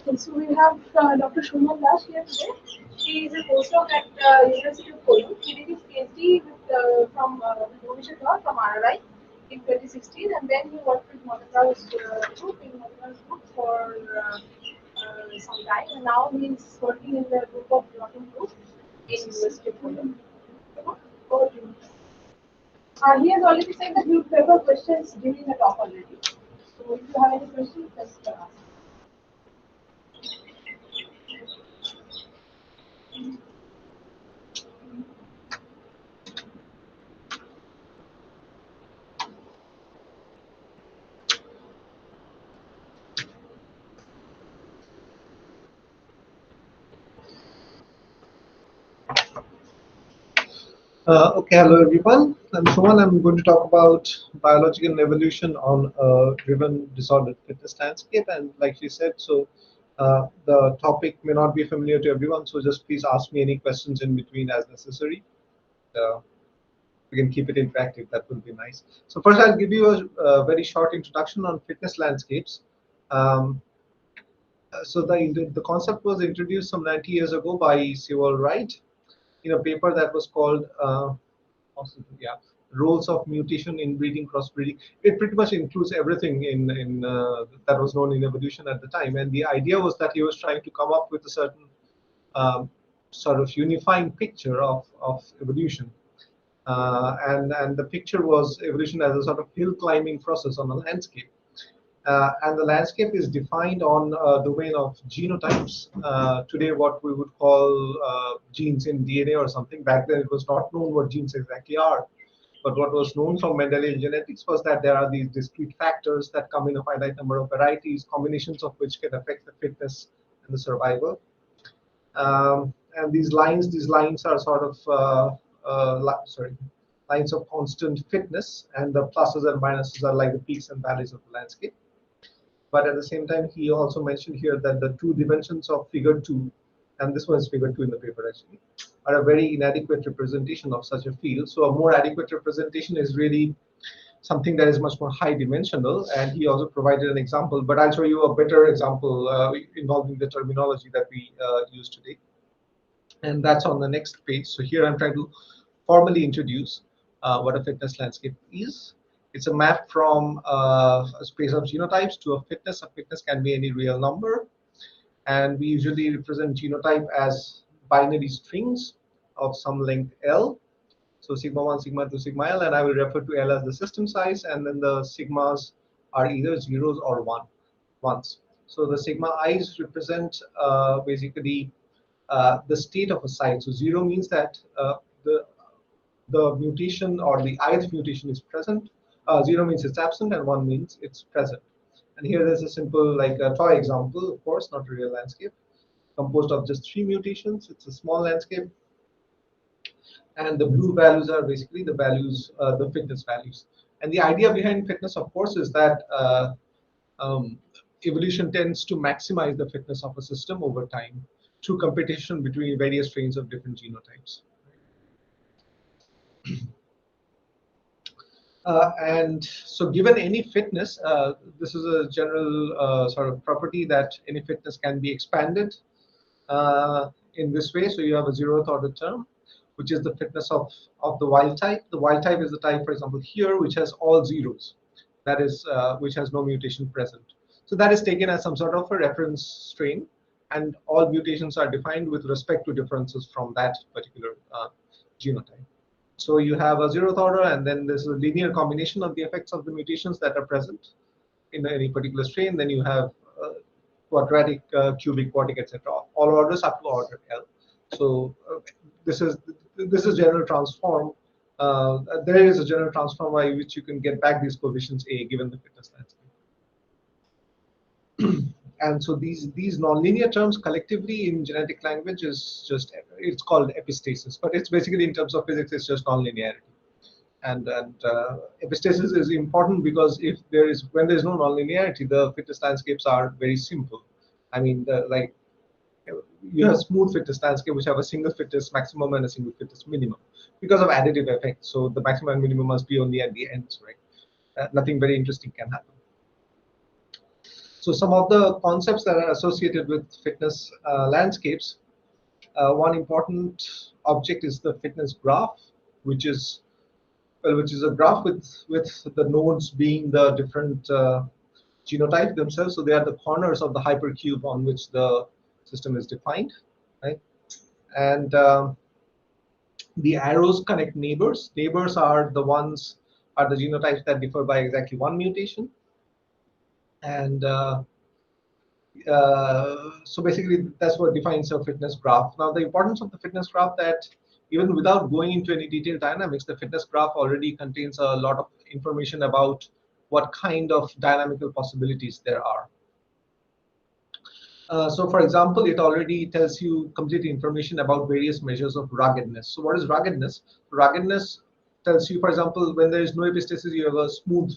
Okay, so we have Dr. Suman G here today. He is a postdoc at University of Cologne. He did his PhD from from RRI in 2016, and then he worked with Monaco's group for some time, and now he is working in the group of blocking group in University of Cologne. Over to you. He has already said that he would prefer questions during the talk already. So if you have any questions, just ask. Okay, hello everyone. I'm Suman. I'm going to talk about biology and evolution on a driven disordered fitness landscape. And like she said, the topic may not be familiar to everyone, so just please ask me any questions in between as necessary. Uh, we can keep it interactive. That would be nice. So first, I'll give you a very short introduction on fitness landscapes. Um, the concept was introduced some 90 years ago by Sewell Wright in a paper that was called yeah, roles of mutation, inbreeding, crossbreeding. It pretty much includes everything in that was known in evolution at the time. And the idea was that he was trying to come up with a certain um, sort of unifying picture of evolution. And the picture was evolution as a sort of hill climbing process on a landscape. And the landscape is defined on a domain of genotypes. Today, what we would call genes in DNA or something. Back then, it was not known what genes exactly are. But what was known from Mendelian genetics was that there are these discrete factors that come in a finite number of varieties, combinations of which can affect the fitness and the survival. And these lines are sort of lines of constant fitness, and the pluses and minuses are like the peaks and valleys of the landscape. But at the same time, he also mentioned here that the two dimensions of figure 2, and this one is figure 2 in the paper actually, are a very inadequate representation of such a field. So a more adequate representation is really something that is much more high dimensional. And he also provided an example, but I'll show you a better example involving the terminology that we use today. And that's on the next page. So here I'm trying to formally introduce what a fitness landscape is. It's a map from a space of genotypes to a fitness. A fitness can be any real number. And we usually represent genotype as binary strings of some length L. So sigma 1, sigma 2, sigma L, and I will refer to L as the system size, and then the sigmas are either zeros or ones. So the sigma i's represent basically the state of a site. So 0 means that the mutation or the ith mutation is present. 0 means it's absent, and 1 means it's present. And here there's a simple like a toy example, of course, not a real landscape, composed of just 3 mutations. It's a small landscape. And the blue values are basically the values, the fitness values. And the idea behind fitness, of course, is that um, evolution tends to maximize the fitness of a system over time through competition between various strains of different genotypes. And so given any fitness, this is a general sort of property that any fitness can be expanded in this way. So you have a zeroth order term, which is the fitness of the wild type. The wild type is the type, for example, here, which has all zeros. That is, which has no mutation present. So that is taken as some sort of a reference strain, and all mutations are defined with respect to differences from that particular genotype. So you have a zeroth order, and then there's a linear combination of the effects of the mutations that are present in any particular strain. Then you have quadratic, cubic, quartic, etc. All orders up to order L. So this is general transform. There is a general transform by which you can get back these coefficients A given the fitness landscape. And so these nonlinear terms collectively in genetic language is just, it's called epistasis, but it's basically in terms of physics it's just nonlinearity. And epistasis is important because if there is, when there is no nonlinearity, the fitness landscapes are very simple. I mean, like you have smooth fitness landscape which have a single fitness maximum and a single fitness minimum because of additive effect. So the maximum and minimum must be only at the ends, right? Nothing very interesting can happen. So some of the concepts that are associated with fitness landscapes, one important object is the fitness graph, which is which is a graph with the nodes being the different genotypes themselves. So they are the corners of the hypercube on which the system is defined, right? And the arrows connect neighbors. Neighbors are the genotypes that differ by exactly one mutation. And so basically, that's what defines a fitness graph. Now, the importance of the fitness graph, that even without going into any detailed dynamics, the fitness graph already contains a lot of information about what kind of dynamical possibilities there are. So for example, it already tells you complete information about various measures of ruggedness. So what is ruggedness? Ruggedness tells you, for example, when there is no epistasis, you have a smooth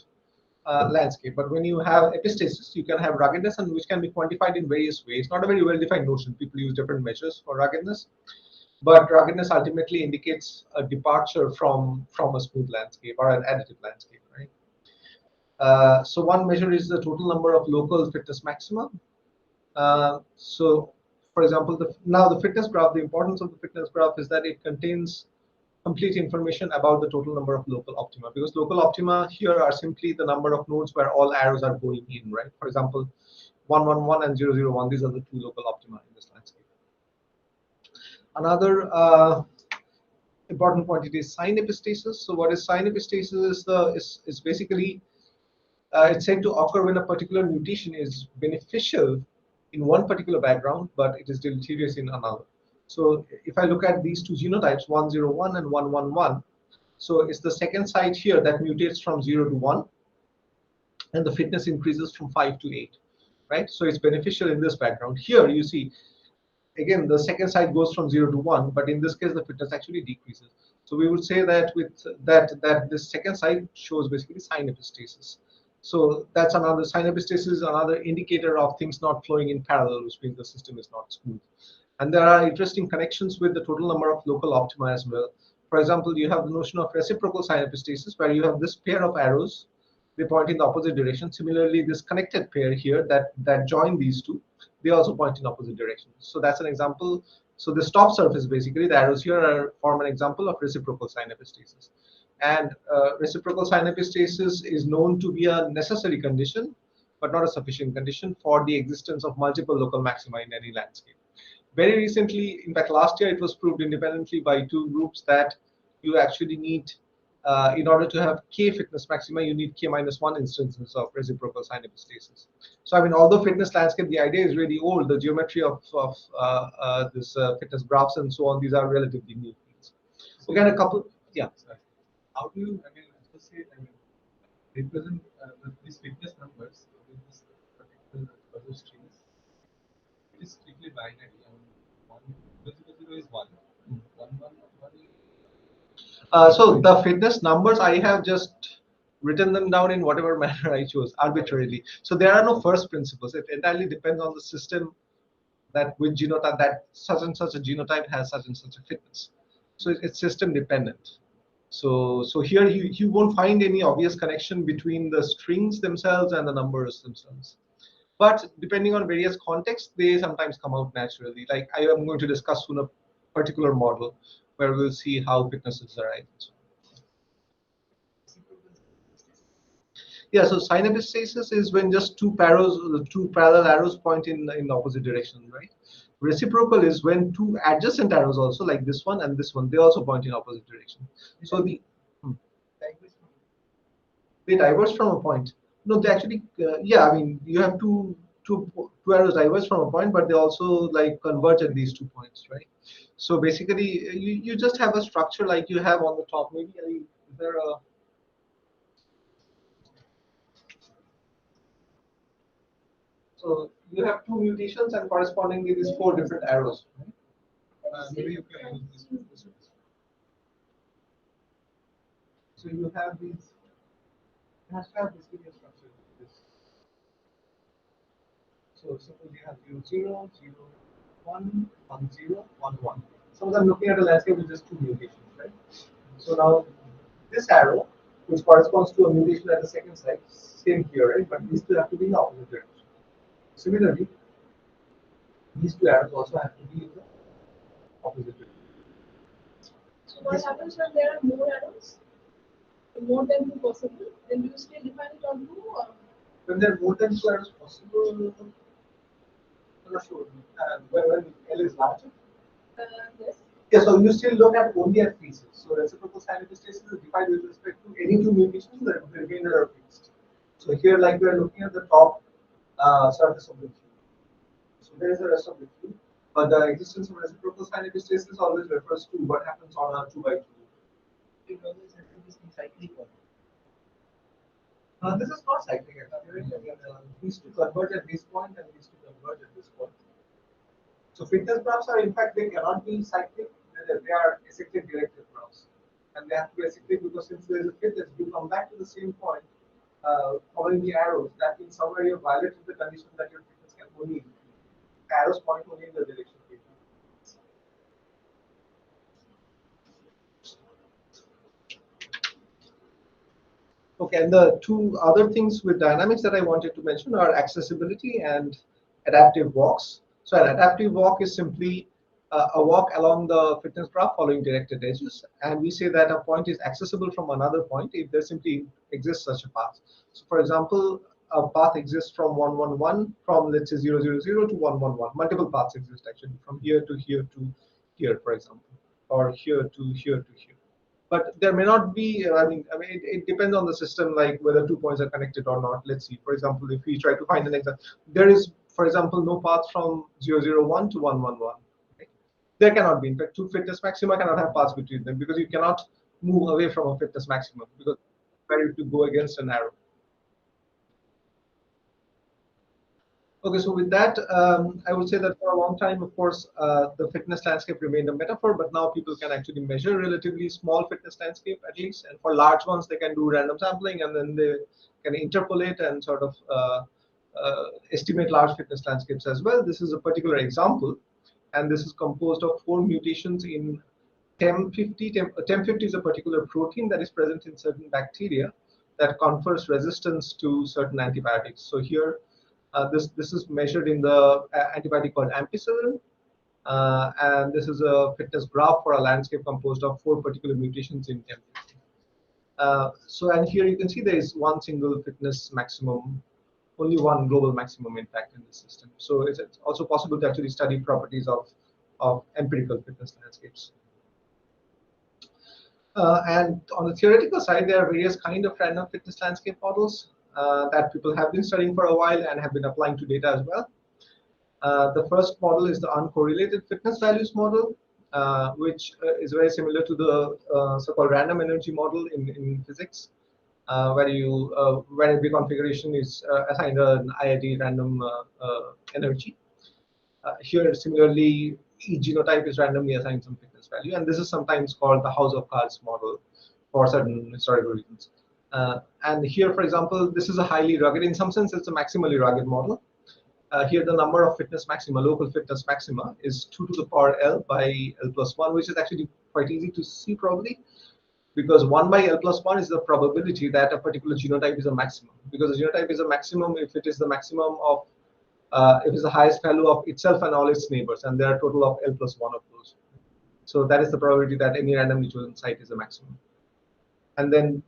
landscape. But when you have epistasis, you can have ruggedness, and which can be quantified in various ways. Not a very well-defined notion. People use different measures for ruggedness. But ruggedness ultimately indicates a departure from a smooth landscape or an additive landscape, right? So one measure is the total number of local fitness maxima. So, for example, now the fitness graph, the importance of the fitness graph is that it contains complete information about the total number of local optima, because local optima here are simply the number of nodes where all arrows are going in, right? For example, 111 and 001, these are the two local optima in this landscape. Another important quantity is sign epistasis. So what is sign epistasis is basically it's said to occur when a particular mutation is beneficial in one particular background, but it is deleterious in another. So if I look at these two genotypes, 101 and 111, so it's the second site here that mutates from 0 to 1, and the fitness increases from 5 to 8, right? So it's beneficial in this background. Here you see, again, the second site goes from 0 to 1, but in this case, the fitness actually decreases. So we would say that with that this second site shows basically sign epistasis. So that's another sign epistasis is another indicator of things not flowing in parallel, which means the system is not smooth. And there are interesting connections with the total number of local optima as well. For example, you have the notion of reciprocal sign epistasis, where you have this pair of arrows, they point in the opposite direction. Similarly, this connected pair here that join these two, they also point in opposite directions. So that's an example. So this top surface, basically, the arrows here form an example of reciprocal sign epistasis. And reciprocal sign epistasis is known to be a necessary condition, but not a sufficient condition for the existence of multiple local maxima in any landscape. Very recently, in fact, last year, it was proved independently by two groups that you actually need, in order to have k fitness maxima, you need k minus 1 instances of reciprocal sign epistasis. So, I mean, although fitness landscape, the idea is really old, the geometry of this fitness graphs and so on, these are relatively new fields. Again, a couple, yeah. How do you, associate, represent these fitness numbers with this particular other strings? It is strictly binary. One, 0 is 1. 1 is So the fitness numbers, I have just written them down in whatever manner I chose arbitrarily. So there are no first principles. It entirely depends on the system that which genotype, that such and such a genotype has such and such a fitness. So it's system dependent. So here you won't find any obvious connection between the strings themselves and the numbers themselves. But depending on various contexts, they sometimes come out naturally. Like I am going to discuss soon a particular model where we'll see how fitnesses arise. Yeah, so sign epistasis is when just two parallel arrows point in opposite direction, right? Reciprocal is when two adjacent arrows also, like this one and this one, they also point in opposite direction. So they diverge from a point. No, they actually, yeah, I mean, you have two arrows diverge from a point, but they also like converge at these 2 points, right? So basically, you just have a structure like you have on the top. Maybe is there a So you have two mutations and correspondingly these four different arrows. Right? maybe you can use this. So you have these. It has to have this linear structure. This. So suppose you have 0, 0, 0, 1, 1, 0, 1, 1. Suppose I'm looking at a landscape with just two mutations, right? So now this arrow, which corresponds to a mutation at the second site, same here, right? But these two have to be in the opposite direction. Similarly, these two arrows also have to be in the opposite direction. So what happens when there are more arrows? More than two possible, then you still define it on two or When there are more than two arrows possible, I'm not sure. When L is larger. uh, yes. Yeah, so you still look at only at pieces. So reciprocal sign stasis is defined with respect to any two mutations, the remainder are fixed. So here, like we are looking at the top surface of the cube. So there is the rest of the cube, but the existence of reciprocal sign stasis always refers to what happens on a 2 by 2. It always has to be some cyclic one. This is not cyclic. These two converge at this point and these two converge at this point. So fitness graphs are, in fact, they cannot be cyclic. They are acyclic directed graphs, and they have to be acyclic because since there is a fitness, you come back to the same point following the arrows. That means somewhere you have violated the condition that your fitness can only arrows point only in the direction of fitness. Okay, and the two other things with dynamics that I wanted to mention are accessibility and adaptive walks. So an adaptive walk is simply a walk along the fitness graph following directed edges, and we say that a point is accessible from another point if there simply exists such a path. So for example, a path exists from 111 from, let's say, 000 to 111. Multiple paths exist actually from here to here to here, for example, or here to here to here. But there may not be. I mean, it depends on the system, like whether 2 points are connected or not. Let's see. For example, if we try to find an exact, there is, for example, no path from 001 to 111. Right? There cannot be. In fact, two fitness maxima cannot have paths between them because you cannot move away from a fitness maximum because it's better to go against an arrow. Okay, so with that, I would say that for a long time, of course, the fitness landscape remained a metaphor, but now people can actually measure relatively small fitness landscape at least, and for large ones, they can do random sampling, and then they can interpolate and sort of estimate large fitness landscapes as well. This is a particular example, and this is composed of 4 mutations in TEM50. TEM50 is a particular protein that is present in certain bacteria that confers resistance to certain antibiotics. So here, this is measured in the antibiotic called ampicillin, and this is a fitness graph for a landscape composed of 4 particular mutations in TEM50. So, and here you can see there is one single fitness maximum, only one global maximum, in fact, in this system. So it's also possible to actually study properties of empirical fitness landscapes. And on the theoretical side, there are various kind of random fitness landscape models that people have been studying for a while and have been applying to data as well. The first model is the uncorrelated fitness values model, which is very similar to the so-called random energy model in physics, where every configuration is assigned an IID random energy. Here, similarly, each genotype is randomly assigned some fitness value, and this is sometimes called the house of cards model for certain historical reasons. And here, for example, this is a highly rugged, in some sense, it's a maximally rugged model. Here, the number of fitness maxima, local fitness maxima, is 2 to the power L by L plus 1, which is actually quite easy to see probably, because 1 by L plus 1 is the probability that a particular genotype is a maximum. Because a genotype is a maximum if it is the maximum of it is the highest value of itself and all its neighbors, and there are a total of L plus 1 of those. So that is the probability that any randomly chosen site is a maximum. And then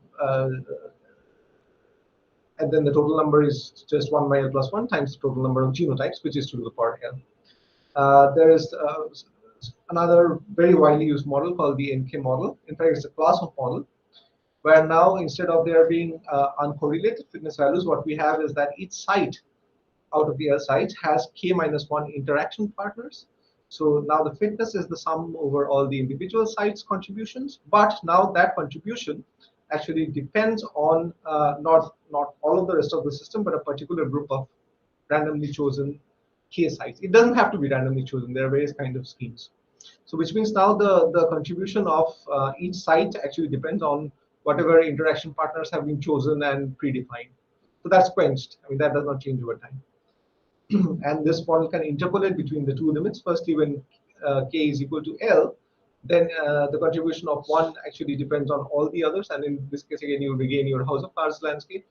the total number is just 1 by L plus 1 times the total number of genotypes, which is 2 to the power L. There is another very widely used model called the NK model. In fact, it's a class of model where now instead of there being uncorrelated fitness values, what we have is that each site out of the L sites has k minus 1 interaction partners. So now the fitness is the sum over all the individual sites contributions, but now that contribution actually depends on not all of the rest of the system, but a particular group of randomly chosen k sites. It doesn't have to be randomly chosen. There are various kinds of schemes. So which means now the contribution of each site actually depends on whatever interaction partners have been chosen and predefined. So that's quenched. I mean, that does not change over time. And this model can interpolate between the two limits. Firstly, when k is equal to L, then the contribution of one actually depends on all the others, and in this case again you regain your house of cards landscape.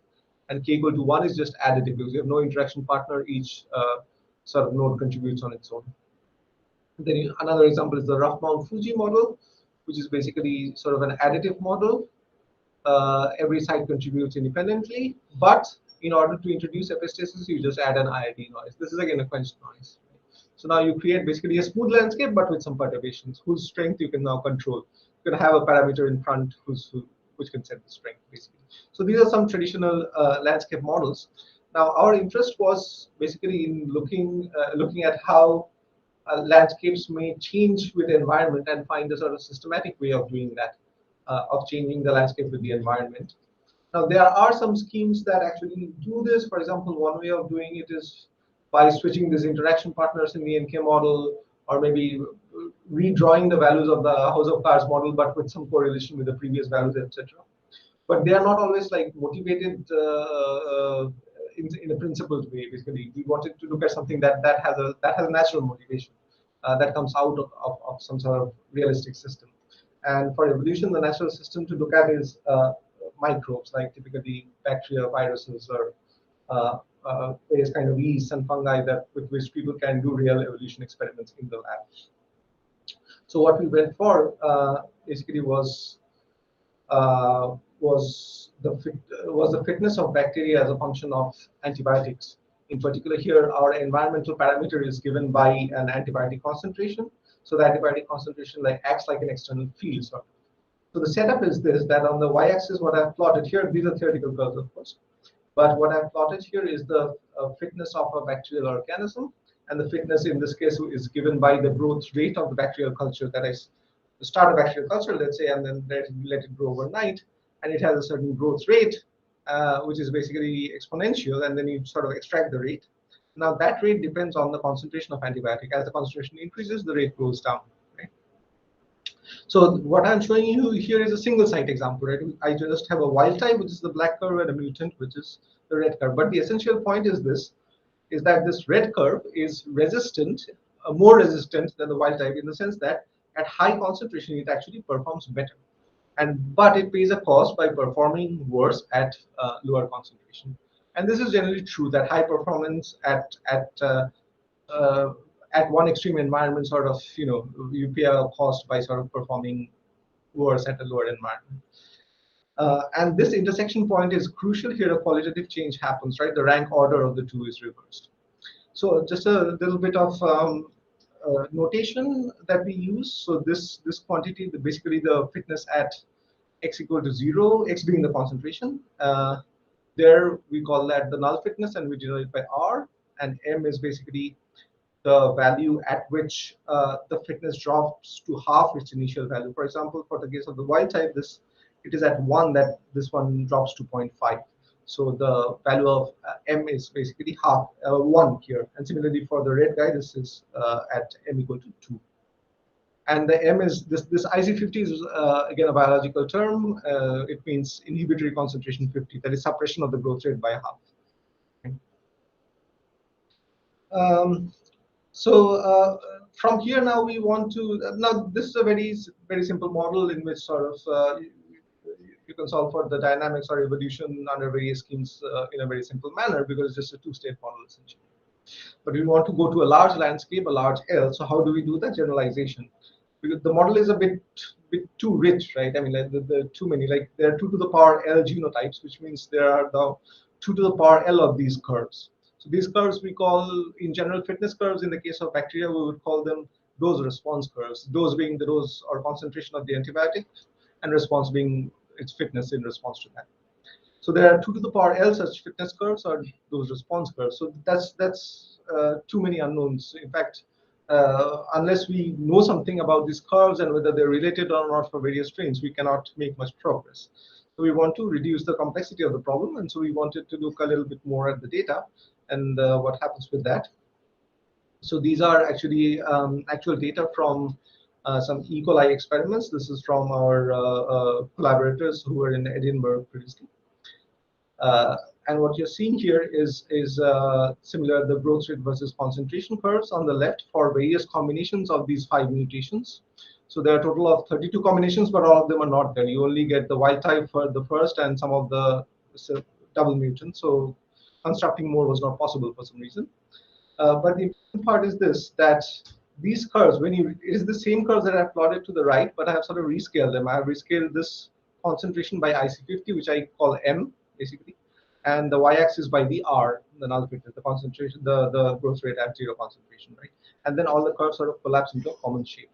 and k equal to 1 is just additive because you have no interaction partner. Each sort of node contributes on its own. Then another example is the Raghmaun-Fuji model, which is basically sort of an additive model. Every site contributes independently, but in order to introduce epistasis, you just add an IID noise. This is again a quenched noise. So now you create basically a smooth landscape, but with some perturbations, whose strength you can now control. You can have a parameter in front which can set the strength, basically. So these are some traditional landscape models. Now our interest was basically in looking at how landscapes may change with the environment and find a sort of systematic way of doing that, of changing the landscape with the environment. Now, there are some schemes that actually do this. For example, one way of doing it is by switching these interaction partners in the NK model, or maybe redrawing the values of the house of cards model, but with some correlation with the previous values, etc. But they are not always like motivated in a principled way. Basically, we wanted to look at something that has a natural motivation that comes out of some sort of realistic system. And for evolution, the natural system to look at is microbes, like typically bacteria, viruses, or various kind of yeasts and fungi with which people can do real evolution experiments in the lab. So what we went for basically was the fitness of bacteria as a function of antibiotics. In particular, here our environmental parameter is given by an antibiotic concentration. So the antibiotic concentration acts like an external field. So the setup is this: that on the y-axis, what I've plotted here, these are theoretical curves, of course. But what I've plotted here is the fitness of a bacterial organism, and the fitness in this case is given by the growth rate of the bacterial culture. That is, the start of bacterial culture, let's say, and then let it grow overnight, and it has a certain growth rate, which is basically exponential, and then you sort of extract the rate. Now that rate depends on the concentration of antibiotic. As the concentration increases, the rate goes down. Right? So what I'm showing you here is a single site example, right? I just have a wild type, which is the black curve, and a mutant, which is the red curve. But the essential point is that this red curve is resistant, more resistant than the wild type, in the sense that at high concentration, it actually performs better. But it pays a cost by performing worse at lower concentration. And this is generally true, that high performance at one extreme environment sort of, you pay a cost by sort of performing worse at a lower environment. And this intersection point is crucial. Here a qualitative change happens, right? The rank order of the two is reversed. So just a little bit of notation that we use. So this quantity, basically the fitness at x equal to 0, x being the concentration. There we call that the null fitness, and we denote it by R, and M is basically the value at which the fitness drops to half its initial value. For example, for the case of the wild type, it is at 1 that this one drops to 0.5. So the value of M is basically half 1 here. And similarly for the red guy, this is at M equal to 2. And the M is this IC50 is again a biological term. It means inhibitory concentration 50, that is suppression of the growth rate by half. So from here now we want to now this is a very simple model in which sort of you can solve for the dynamics or evolution under various schemes in a very simple manner, because it's just a two-state model essentially. But we want to go to a large landscape, a large L. So how do we do that generalization? Because the model is a bit too rich, right? I mean, like the too many. Like there are 2 to the power L genotypes, which means there are the 2 to the power L of these curves. So these curves we call, in general, fitness curves. In the case of bacteria, we would call them dose response curves. Dose being the dose or concentration of the antibiotic, and response being its fitness in response to that. So there are 2 to the power L such fitness curves or those response curves. So that's too many unknowns. In fact, unless we know something about these curves and whether they're related or not for various strains, we cannot make much progress. So we want to reduce the complexity of the problem, and so we wanted to look a little bit more at the data and what happens with that. So these are actually actual data from some E. coli experiments. This is from our collaborators who were in Edinburgh previously. And what you're seeing here is similar, the growth rate versus concentration curves on the left for various combinations of these 5 mutations. So there are a total of 32 combinations, but all of them are not there. You only get the wild type for the first and some of the double mutant, so constructing more was not possible for some reason. But the important part is this, that these curves, it is the same curves that I've plotted to the right, but I have sort of rescaled them. I have rescaled this concentration by IC50, which I call M, basically, and the y-axis by the R, the null fit, the concentration, the growth rate at 0 concentration, right? And then all the curves sort of collapse into a common shape.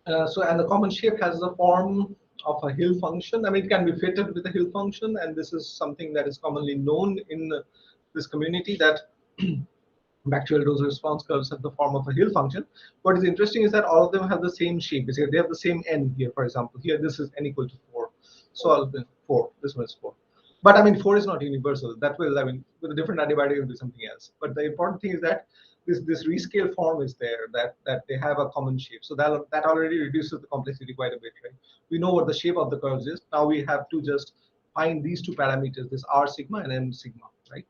And the common shape has the form of a Hill function. I mean, it can be fitted with a Hill function, and this is something that is commonly known in this community, that bacterial dose response curves have the form of a Hill function. What is interesting is that all of them have the same shape. Basically, they have the same n here. For example, here this is n equal to 4, so all of them 4. This one is 4. But I mean, 4 is not universal. That will, I mean, with a different antibody, it will be something else. But the important thing is that this rescale form is there, that they have a common shape. So that already reduces the complexity quite a bit, right? We know what the shape of the curves is. Now we have to just find these two parameters, this R sigma and M sigma, right?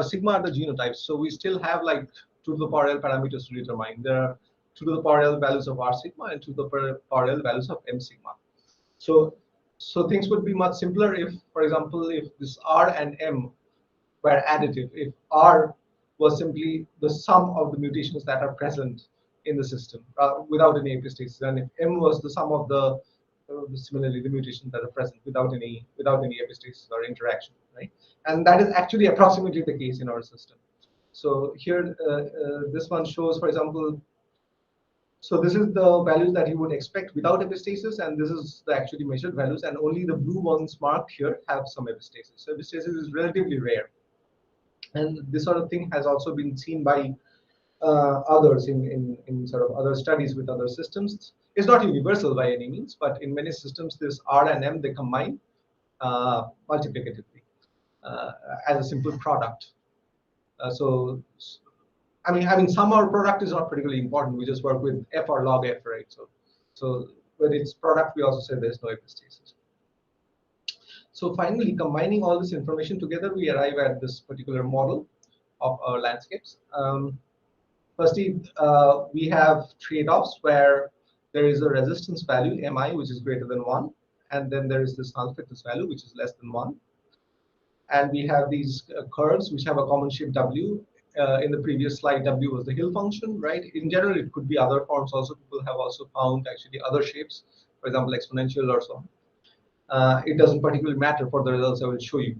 Sigma are the genotypes, so we still have like 2 to the power L parameters to determine. There are 2 to the power L values of R sigma and 2 to the power L values of M sigma. So things would be much simpler if, for example, if this R and M were additive, if R was simply the sum of the mutations that are present in the system without any epistasis, and if M was the sum of similarly the mutations that are present without any epistasis or interaction, right? And that is actually approximately the case in our system. So here, this one shows, for example, so this is the values that you would expect without epistasis, and this is the actually measured values, and only the blue ones marked here have some epistasis. So epistasis is relatively rare, and this sort of thing has also been seen by others in sort of other studies with other systems. It's not universal by any means, but in many systems, this R and M, they combine multiplicatively as a simple product. So I mean, some our product is not particularly important. We just work with F or log F, right? So when it's product, we also say there's no epistasis. So finally, combining all this information together, we arrive at this particular model of our landscapes. Firstly, we have trade-offs where there is a resistance value, Mi, which is greater than 1, and then there is this null fitness value, which is less than 1. And we have these curves, which have a common shape W. In the previous slide, W was the Hill function, right? In general, it could be other forms also. People have also found actually other shapes, for example, exponential or so on. It doesn't particularly matter for the results I will show you.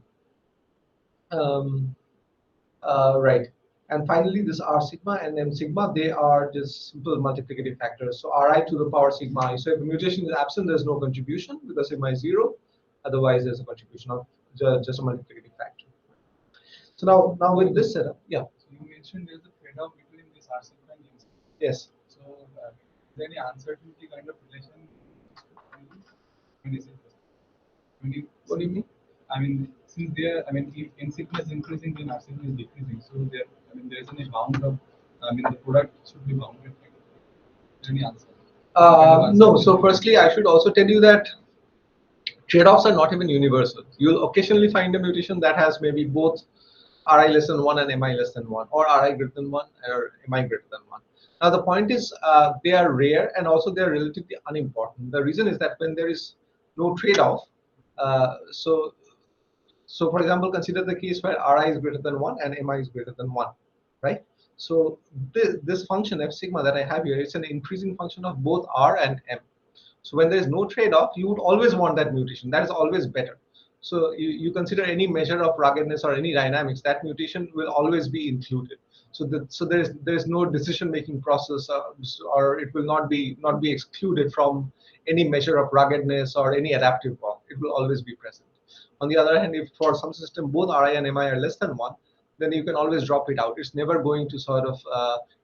Right. And finally, this R sigma and M sigma, they are just simple multiplicative factors. So Ri to the power sigma I. So if a mutation is absent, there's no contribution because sigma is 0. Otherwise, there's a contribution of just a multiplicative factor. So now with this setup, yeah. So you mentioned there's a trade-off between this R sigma and M sigma. Yes. So is there any uncertainty kind of relation? What do you mean? I mean, since there, I mean, if N sigma is increasing, then R sigma is decreasing. So there, I mean, there is any bound of, I mean, the product should be bounded. Is there any answer? No. So firstly, I should also tell you that trade-offs are not even universal. You'll occasionally find a mutation that has maybe both Ri less than 1 and Mi less than 1, or Ri greater than 1 or Mi greater than 1. Now the point is they are rare and also they are relatively unimportant. The reason is that when there is no trade-off, so for example, consider the case where Ri is greater than 1 and Mi is greater than 1, right? So this function F sigma that I have here, it's an increasing function of both R and M. So when there is no trade-off, you would always want that mutation. That is always better. So you consider any measure of ruggedness or any dynamics, that mutation will always be included. So there's no decision-making process, or it will not be excluded from any measure of ruggedness or any adaptive walk. It will always be present. On the other hand, if for some system both Ri and Mi are less than 1, then you can always drop it out. It's never going to sort of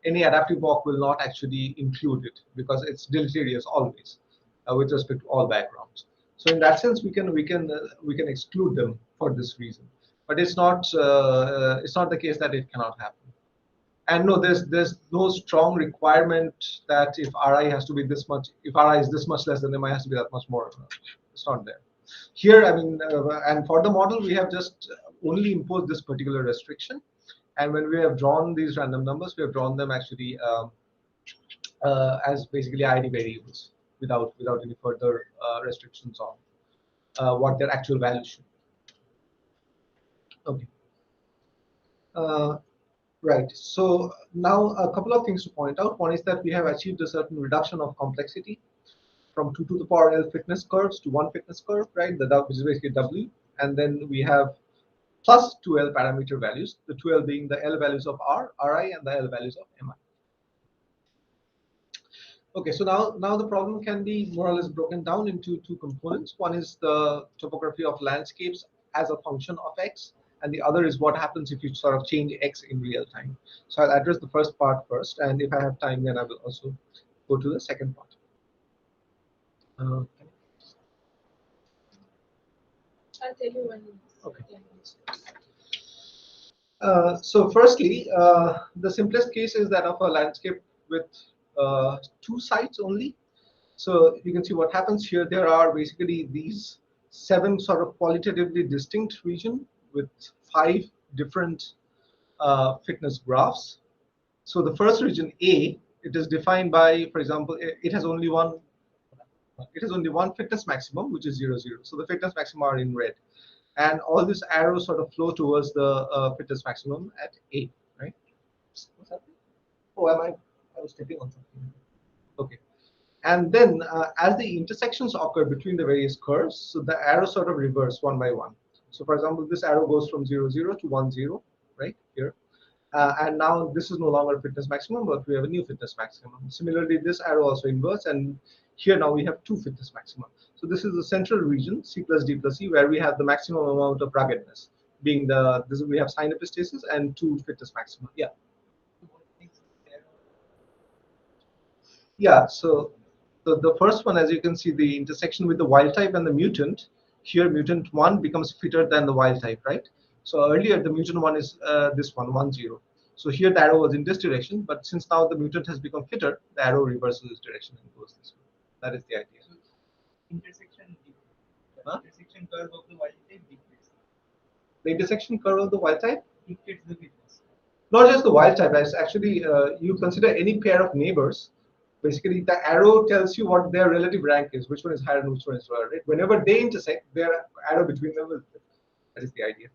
any adaptive walk will not actually include it because it's deleterious always with respect to all backgrounds. So in that sense, we can exclude them for this reason. But it's not the case that it cannot happen. And no, there's no strong requirement that if Ri has to be this much, if Ri is this much less, then Mi has to be that much more. It's not there. Here, I mean, and for the model, we have just only imposed this particular restriction. And when we have drawn these random numbers, we have drawn them actually as basically ID variables. without any further restrictions on what their actual value should be. Okay. Right. So now a couple of things to point out. One is that we have achieved a certain reduction of complexity from 2 to the power L fitness curves to 1 fitness curve, right? The W is basically W, and then we have plus 2L parameter values, the 2L being the L values of R, Ri, and the L values of Mi. Okay, so now the problem can be more or less broken down into two components. One is the topography of landscapes as a function of X, and the other is what happens if you sort of change X in real time. So I'll address the first part first, and if I have time, then I will also go to the second part. I'll tell you when. Okay. So firstly, the simplest case is that of a landscape with 2 sites only. So you can see what happens here. There are basically these 7 sort of qualitatively distinct regions with 5 different fitness graphs. So the first region A, it is defined by, for example, it has only one fitness maximum, which is 0, 0. So the fitness maxima are in red, and all these arrows sort of flow towards the fitness maximum at A, right? What's happening? Oh, I was stepping on something. Okay. And then as the intersections occur between the various curves, so the arrows sort of reverse one by one. So for example, this arrow goes from 0, 0 to 1, 0, right here. And now this is no longer fitness maximum, but we have a new fitness maximum. Similarly, this arrow also inverts, and here now we have 2 fitness maximum. So this is the central region, C plus D plus E, where we have the maximum amount of ruggedness, being we have sign epistasis and 2 fitness maxima. Yeah. Yeah, so the first one, as you can see, the intersection with the wild type and the mutant, here mutant 1 becomes fitter than the wild type, right? So earlier the mutant 1 is this one, 1, 0. So here the arrow was in this direction, but since now the mutant has become fitter, the arrow reverses this direction and goes this way. That is the idea. So intersection, the intersection curve of the wild type dictates. The intersection curve of the wild type? Dictates the fitness. Not just the wild type, it's actually, you consider any pair of neighbors. Basically, the arrow tells you what their relative rank is, which one is higher and which one is lower, right? Whenever they intersect, their arrow between them will flip. That is the idea.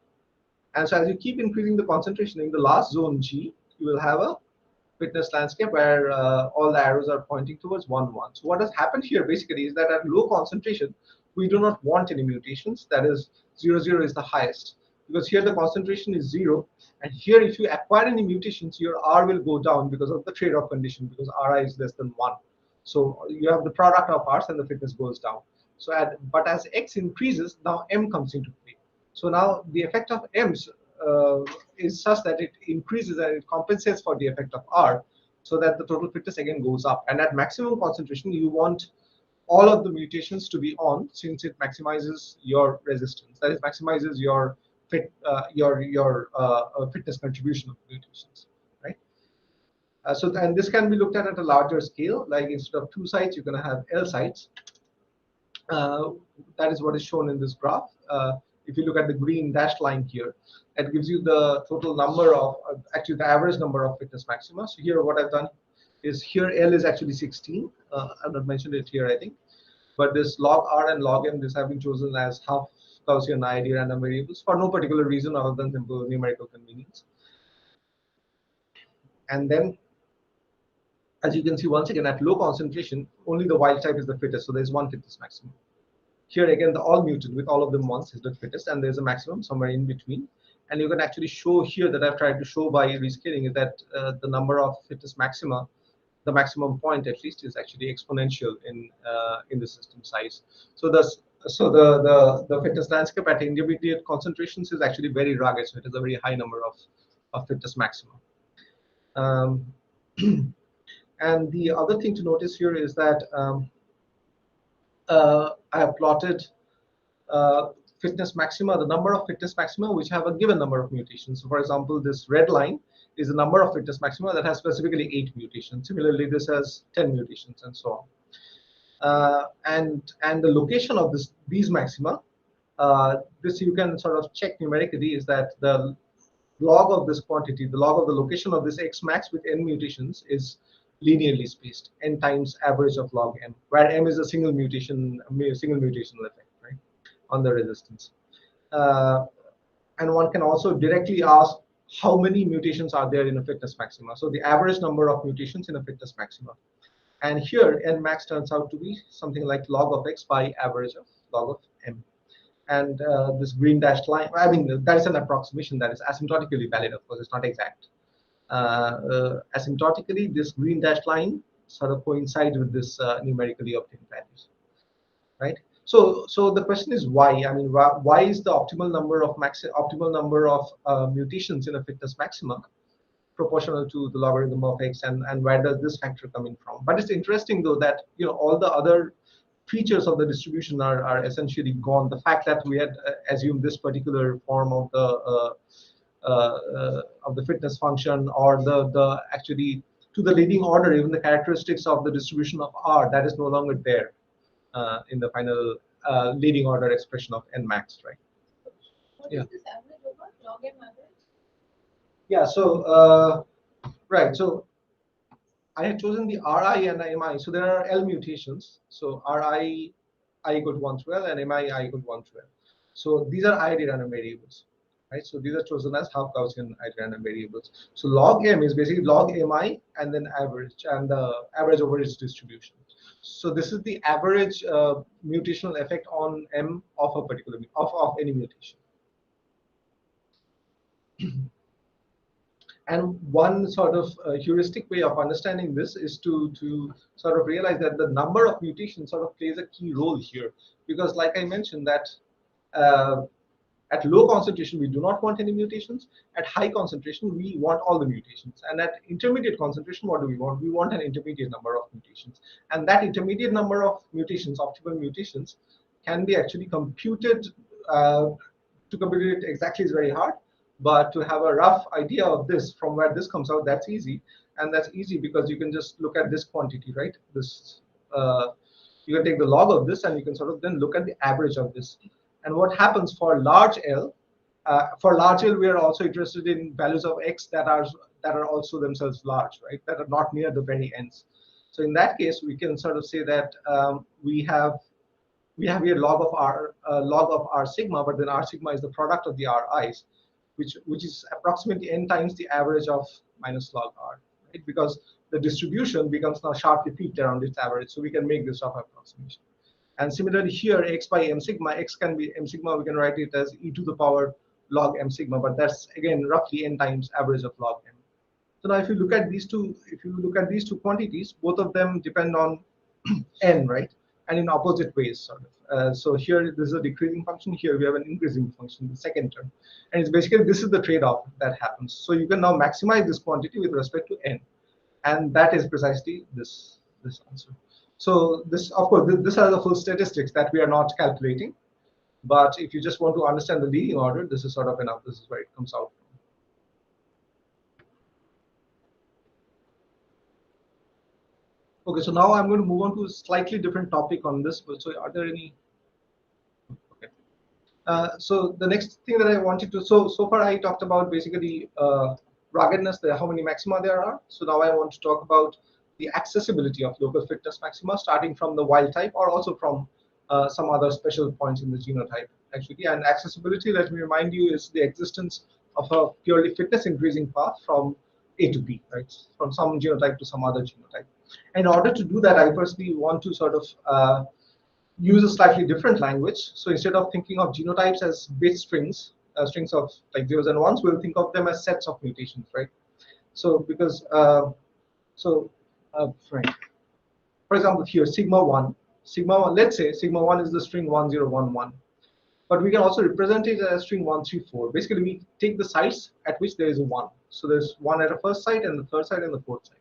And so as you keep increasing the concentration in the last zone G, you will have a fitness landscape where all the arrows are pointing towards 1, 1. So what has happened here basically is that at low concentration, we do not want any mutations. That is, 0, 0 is the highest. Because here the concentration is 0. And here if you acquire any mutations, your R will go down because of the trade-off condition, because Ri is less than 1. So you have the product of R's and the fitness goes down. So but as X increases, now M comes into play. So now the effect of M's is such that it increases and it compensates for the effect of R, so that the total fitness again goes up. And at maximum concentration, you want all of the mutations to be on, since it maximizes your resistance. That is, maximizes your fitness contribution of mutations, right? And this can be looked at a larger scale. Like instead of 2 sites, you're going to have L sites. That is what is shown in this graph. If you look at the green dashed line here, that gives you the total number of, actually the average number of fitness maxima. So here what I've done is, here L is actually 16. I've not mentioned it here, I think. But this log R and log M, this have been chosen as half Gaussian ID random variables for no particular reason other than simple numerical convenience. And then, as you can see, once again, at low concentration, only the wild type is the fittest. So there's 1 fitness maximum. Here again, the all mutant with all of them once is the fittest, and there's a maximum somewhere in between. And you can actually show here, that I've tried to show by rescaling, is that the number of fitness maxima, the maximum point at least, is actually exponential in the system size. So the fitness landscape at intermediate concentrations is actually very rugged. So it is a very high number of fitness maxima. And the other thing to notice here is that I have plotted fitness maxima, the number of fitness maxima which have a given number of mutations. So for example, this red line is the number of fitness maxima that has specifically 8 mutations. Similarly, this has 10 mutations and so on. And the location of these maxima, this you can sort of check numerically, is that the log of this quantity, the log of the location of this X max with n mutations, is linearly spaced, n times average of log m, where m is a single mutation, mutational effect, right, on the resistance. Uh, and one can also directly ask how many mutations are there in a fitness maxima. So the average number of mutations in a fitness maxima. And here n max turns out to be something like log of x by average of log of m. And this green dashed line, I mean, that is an approximation that is asymptotically valid, of course, it's not exact. Asymptotically, this green dashed line sort of coincides with this numerically obtained values, right? So the question is why? I mean, why is the optimal number of mutations in a fitness maxima proportional to the logarithm of x, and where does this factor come in from? But it's interesting though that all the other features of the distribution are essentially gone. The fact that we had assumed this particular form of the fitness function, or the actually to the leading order, even the characteristics of the distribution of R, that is no longer there in the final leading order expression of n max, right? What Yeah. is this average over log m average? Yeah. So right. So I had chosen the Ri and Mi. So there are L mutations. So Ri I equal to 1 through L, and Mi I equal to 1 through L. So these are I random variables, right? So these are chosen as half Gaussian I random variables. So log M is basically log Mi and then average, and the average over its distribution. So this is the average mutational effect on M of a particular of any mutation. And one sort of heuristic way of understanding this is to sort of realize that the number of mutations sort of plays a key role here, because like I mentioned that uh, at low concentration we do not want any mutations. At high concentration we want all the mutations, and at intermediate concentration what do we want? We want an intermediate number of mutations, and that intermediate number of mutations, optimal mutations, can be actually computed. To compute it exactly is very hard, but to have a rough idea of this from where this comes out, that's easy. And that's easy because you can just look at this quantity, right? This you can take the log of this, and you can sort of then look at the average of this. And what happens for large L? For large L, we are also interested in values of x that are also themselves large, right? That are not near the very ends. So in that case, we can sort of say that we have here log of r sigma, but then r sigma is the product of the ri's, which is approximately n times the average of minus log r, right? Because the distribution becomes now sharply peaked around its average, so we can make this rough approximation. And similarly here, x by m sigma, x can be m sigma, we can write it as e to the power log m sigma, but that's again roughly n times average of log m. So now if you look at these two quantities, both of them depend on n, right? And in opposite ways, sort of. So here this is a decreasing function. Here we have an increasing function, the second term, and it's basically this is the trade-off that happens. So you can now maximize this quantity with respect to n, and that is precisely this answer. So this, of course, this are the full statistics that we are not calculating. But if you just want to understand the leading order, this is sort of enough. This is where it comes out. Okay, so now I'm going to move on to a slightly different topic on this. So are there any? Okay. So the next thing that I wanted to, so far I talked about basically ruggedness, how many maxima there are. So now I want to talk about the accessibility of local fitness maxima, starting from the wild type or also from some other special points in the genotype, actually. And accessibility, let me remind you, is the existence of a purely fitness increasing path from A to B, right? From some genotype to some other genotype. In order to do that, I personally want to sort of use a slightly different language. So instead of thinking of genotypes as bit strings, strings of like zeros and ones, we'll think of them as sets of mutations, right? So because right. For example, here sigma one. Let's say sigma one is the string 1011, but we can also represent it as string 134. Basically, we take the sites at which there is a one. So there's one at the first site and the third site and the fourth site.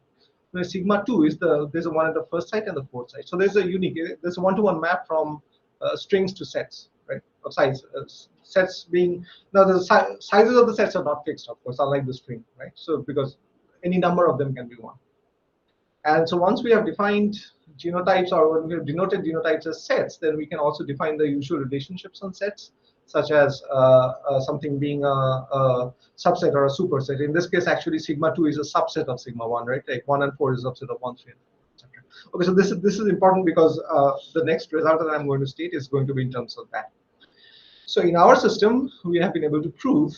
Whereas sigma 2 is there's a one at the first site and the fourth site. So there's a one-to-one map from strings to sets, right? Of size sets being now the sizes of the sets are not fixed, of course, unlike the string, right? So because any number of them can be one. And so once we have defined genotypes, or when we have denoted genotypes as sets, then we can also define the usual relationships on sets. such as something being a subset or a superset. In this case, actually, sigma 2 is a subset of sigma 1, right? Like 1 and 4 is a subset of 1, 3, and 4, etc. Okay, so this is important because the next result that I'm going to state is going to be in terms of that. So in our system, we have been able to prove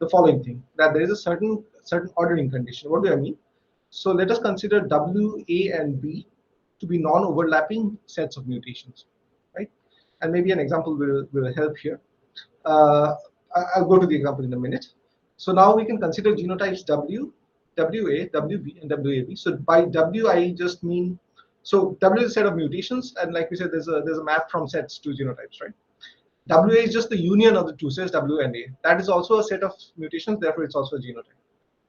the following thing, that there is a certain ordering condition. What do I mean? So let us consider W, A, and B to be non-overlapping sets of mutations, right? And maybe an example will help here. I'll go to the example in a minute. So now we can consider genotypes W, WA, WB, and WAB. So by W, I just mean, so W is a set of mutations, and like we said, there's a map from sets to genotypes, right? WA is just the union of the two sets, W and A. That is also a set of mutations, therefore it's also a genotype,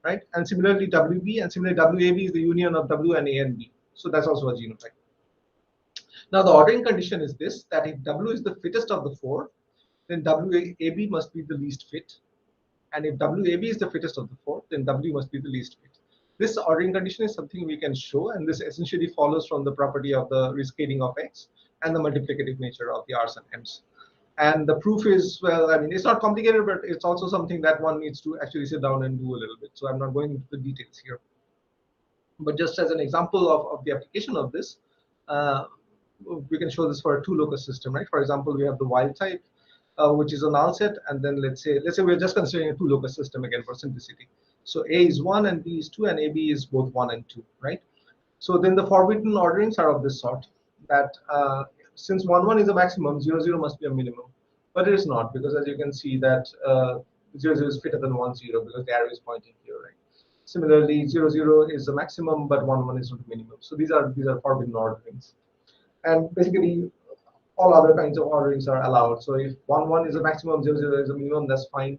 right? And similarly, WB and similarly WAB is the union of W and A and B. So that's also a genotype. Now the ordering condition is this, that if W is the fittest of the four, then WAB must be the least fit. And if WAB is the fittest of the four, then W must be the least fit. This ordering condition is something we can show, and this essentially follows from the property of the rescaling of X and the multiplicative nature of the R's and M's. And the proof is, well, I mean, it's not complicated, but it's also something that one needs to actually sit down and do a little bit. So I'm not going into the details here. But just as an example of the application of this, we can show this for a two-locus system, right? For example, we have the wild type, which is a null set, and then let's say we're just considering a two-locus system again for simplicity. So A is 1 and B is 2, and AB is both 1 and 2, right? So then the forbidden orderings are of this sort, that since 1, 1 is a maximum, 0, 0 must be a minimum. But it is not, because as you can see that 0, 0 is fitter than 1, 0, because the arrow is pointing here, right? Similarly, 0, 0 is a maximum, but 1, 1 is not a minimum. So these are forbidden orderings. And basically, all other kinds of orderings are allowed. So if 1, 1 is a maximum, 0, 0 is a minimum, that's fine.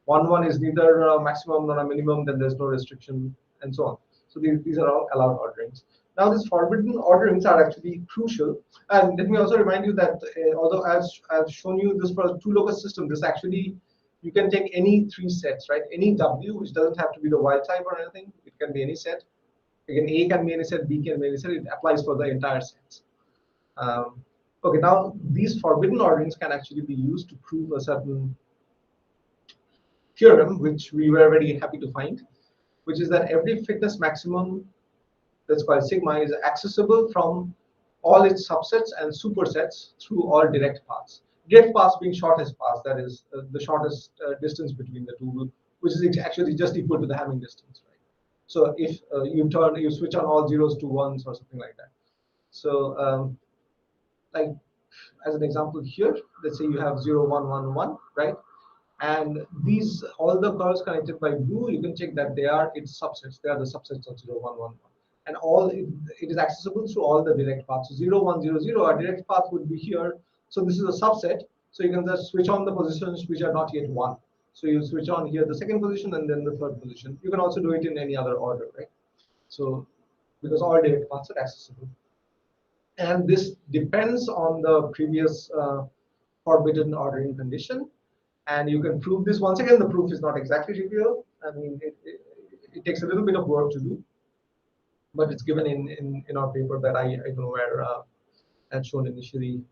1, 1 is neither a maximum nor a minimum, then there's no restriction, and so on. So these are all allowed orderings. Now, these forbidden orderings are actually crucial. And let me also remind you that although I've shown you this for a two-locus system, this actually, you can take any three sets, right? Any W, which doesn't have to be the wild type or anything, it can be any set. Again, A can be any set, B can be any set, it applies for the entire sets. Okay, now these forbidden orderings can actually be used to prove a certain theorem, which we were very happy to find, which is that every fitness maximum, that's called sigma, is accessible from all its subsets and supersets through all direct paths. Direct paths being shortest paths, that is the shortest distance between the two, which is actually just equal to the Hamming distance, right? So if you switch on all zeros to ones or something like that. So like as an example here, let's say you have 0, 1, 1, 1, right? And these, all the curves connected by blue, you can check that they are its subsets. They are the subsets of 0, 1, 1, 1. And all it is accessible through all the direct paths. So 0, 1, 0, 0, our direct path would be here. So this is a subset. So you can just switch on the positions which are not yet 1. So you switch on here the second position and then the third position. You can also do it in any other order, right? So because all direct paths are accessible. And this depends on the previous forbidden ordering condition. And you can prove this. Once again, the proof is not exactly trivial. I mean, it takes a little bit of work to do, but it's given in our paper that I don't know where I had shown initially.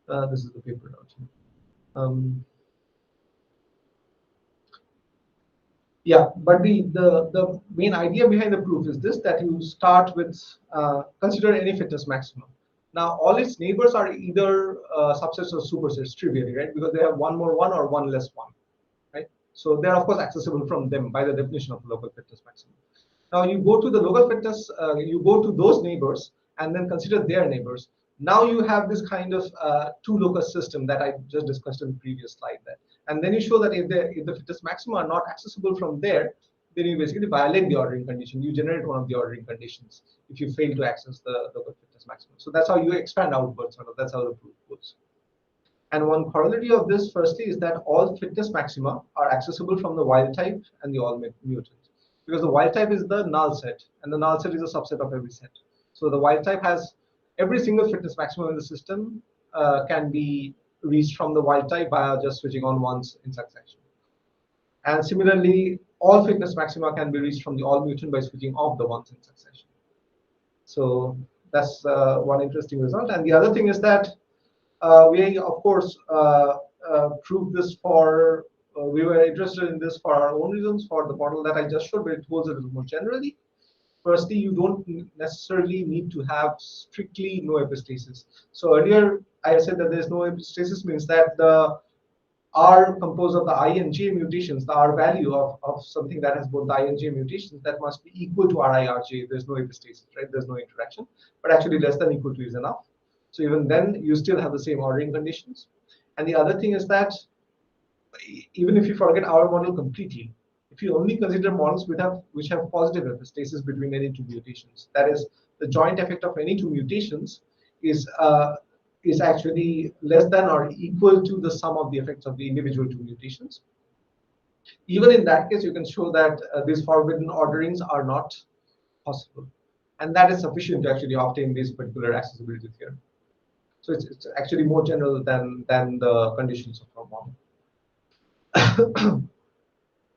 This is the paper now. Yeah, but the main idea behind the proof is this, that you start with consider any fitness maximum. Now, all its neighbors are either subsets or supersets, trivially, right? Because they have one more one or one less one, right? So they're of course accessible from them by the definition of local fitness maximum. Now you go to the local fitness, you go to those neighbors and then consider their neighbors. Now you have this kind of two-locus system that I just discussed in the previous slide. And then you show that if the fitness maxima are not accessible from there, then you basically violate the ordering condition. You generate one of the ordering conditions if you fail to access the local fitness maximum. So that's how you expand outwards. That's how the proof goes. And one corollary of this, firstly, is that all fitness maxima are accessible from the wild type and the all mutant. Because the wild type is the null set, and the null set is a subset of every set. So the wild type has every single fitness maximum in the system can be reached from the wild type via just switching on ones in succession. And similarly, all fitness maxima can be reached from the all mutant by switching off the ones in succession. So that's one interesting result. And the other thing is that we of course proved this for. We were interested in this for our own reasons, for the model that I just showed, but it holds a little more generally. Firstly, you don't necessarily need to have strictly no epistasis. So earlier I said that there's no epistasis means that the R composed of the I and J mutations, the R value of something that has both the I and J mutations, that must be equal to Ri, Rj. There's no epistasis, right? There's no interaction, but actually less than equal to is enough. So even then, you still have the same ordering conditions. And the other thing is that even if you forget our model completely, if you only consider models which have positive epistasis between any two mutations, that is, the joint effect of any two mutations is actually less than or equal to the sum of the effects of the individual two mutations. Even in that case, you can show that these forbidden orderings are not possible, and that is sufficient to actually obtain this particular accessibility theorem. So it's actually more general than the conditions of our model.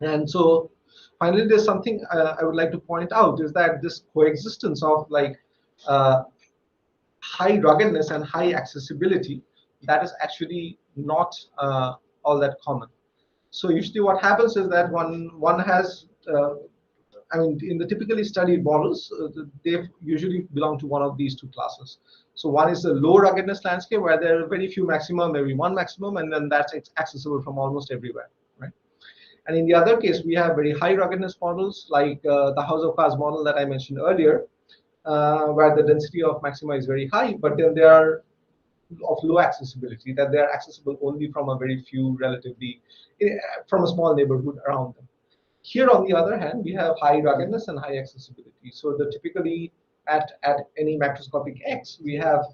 And so finally, there's something I would like to point out is that this coexistence of like high ruggedness and high accessibility, that is actually not all that common. So usually what happens is that one has, I mean, in the typically studied models, they usually belong to one of these two classes. So one is a low ruggedness landscape where there are very few maximum, maybe one maximum, and then that's accessible from almost everywhere, right? And in the other case, we have very high ruggedness models like the house of cards model that I mentioned earlier, where the density of maxima is very high, but then they are of low accessibility, that they are accessible only from a very few relatively, from a small neighborhood around them. Here, on the other hand, we have high ruggedness and high accessibility. So the typically at any macroscopic X, we have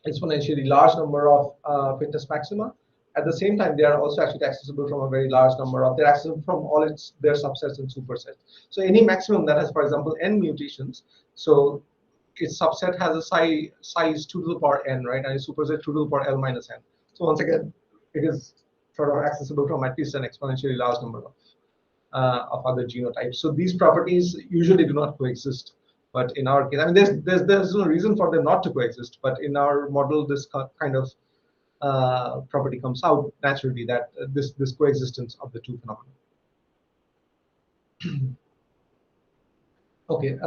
exponentially large number of fitness maxima. At the same time, they are also actually accessible from a very large number of, they're accessible from all their subsets and supersets. So any maximum that has, for example, n mutations, so its subset has a size 2 to the power n, right? And its superset 2 to the power l minus n. So once again, it is sort of accessible from at least an exponentially large number of other genotypes. So these properties usually do not coexist. But in our case, I mean, there's no reason for them not to coexist. But in our model, this kind of property comes out naturally, that this coexistence of the two phenomena. Okay.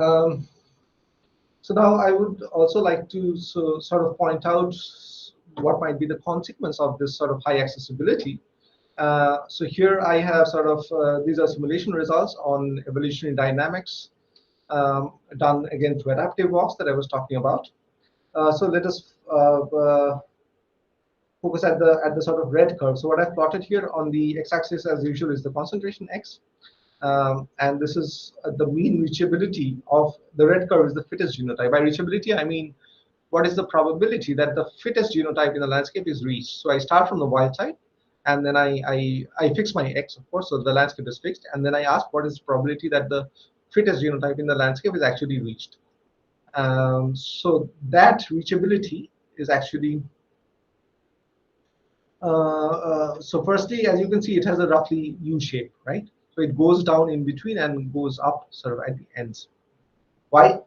So now I would also like to sort of point out what might be the consequence of this sort of high accessibility. So here I have sort of, these are simulation results on evolutionary dynamics done again through adaptive walks that I was talking about. So let us focus at the sort of red curve. So what I've plotted here on the x-axis, as usual, is the concentration x. And this is the mean reachability of the red curve is the fittest genotype. By reachability, I mean what is the probability that the fittest genotype in the landscape is reached. So I start from the wild type, and then I fix my x, of course, so the landscape is fixed, and then I ask what is the probability that the fittest genotype in the landscape is actually reached. So that reachability is actually, so firstly, as you can see, it has a roughly U shape, right? So it goes down in between and goes up sort of at the ends. Why?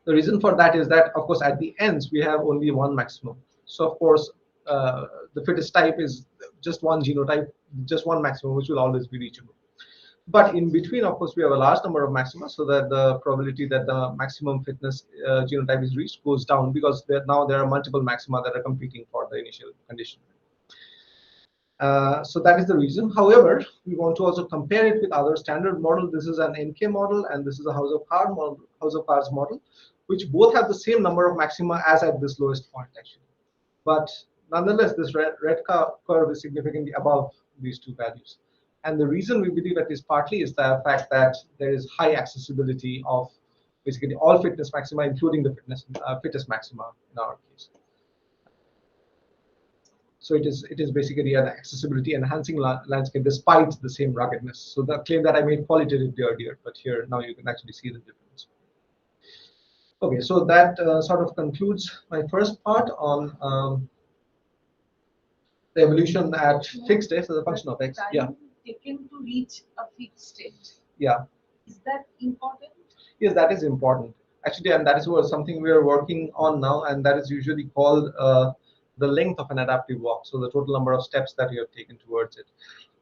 The reason for that is that, of course, at the ends, we have only one maximum. So, of course, the fittest type is just one genotype, just one maximum, which will always be reachable. But in between, of course, we have a large number of maxima, so that the probability that the maximum fitness genotype is reached goes down, because now there are multiple maxima that are competing for the initial condition. So that is the reason. However, we want to also compare it with other standard models. This is an NK model, and this is a house of cards model, which both have the same number of maxima as at this lowest point, actually. But nonetheless, this red curve is significantly above these two values. And the reason we believe that is partly is the fact that there is high accessibility of basically all fitness maxima, including the fittest maxima in our case. So it is basically an accessibility enhancing landscape despite the same ruggedness. So the claim that I made qualitatively earlier, but here now you can actually see the difference. Okay, so that sort of concludes my first part on the evolution at fixed x as a function of x. Yeah. Taken to reach a fixed state. Yeah. Is that important? Yes, that is important. actually, and that is what something we are working on now, and that is usually called the length of an adaptive walk. So the total number of steps that you have taken towards it.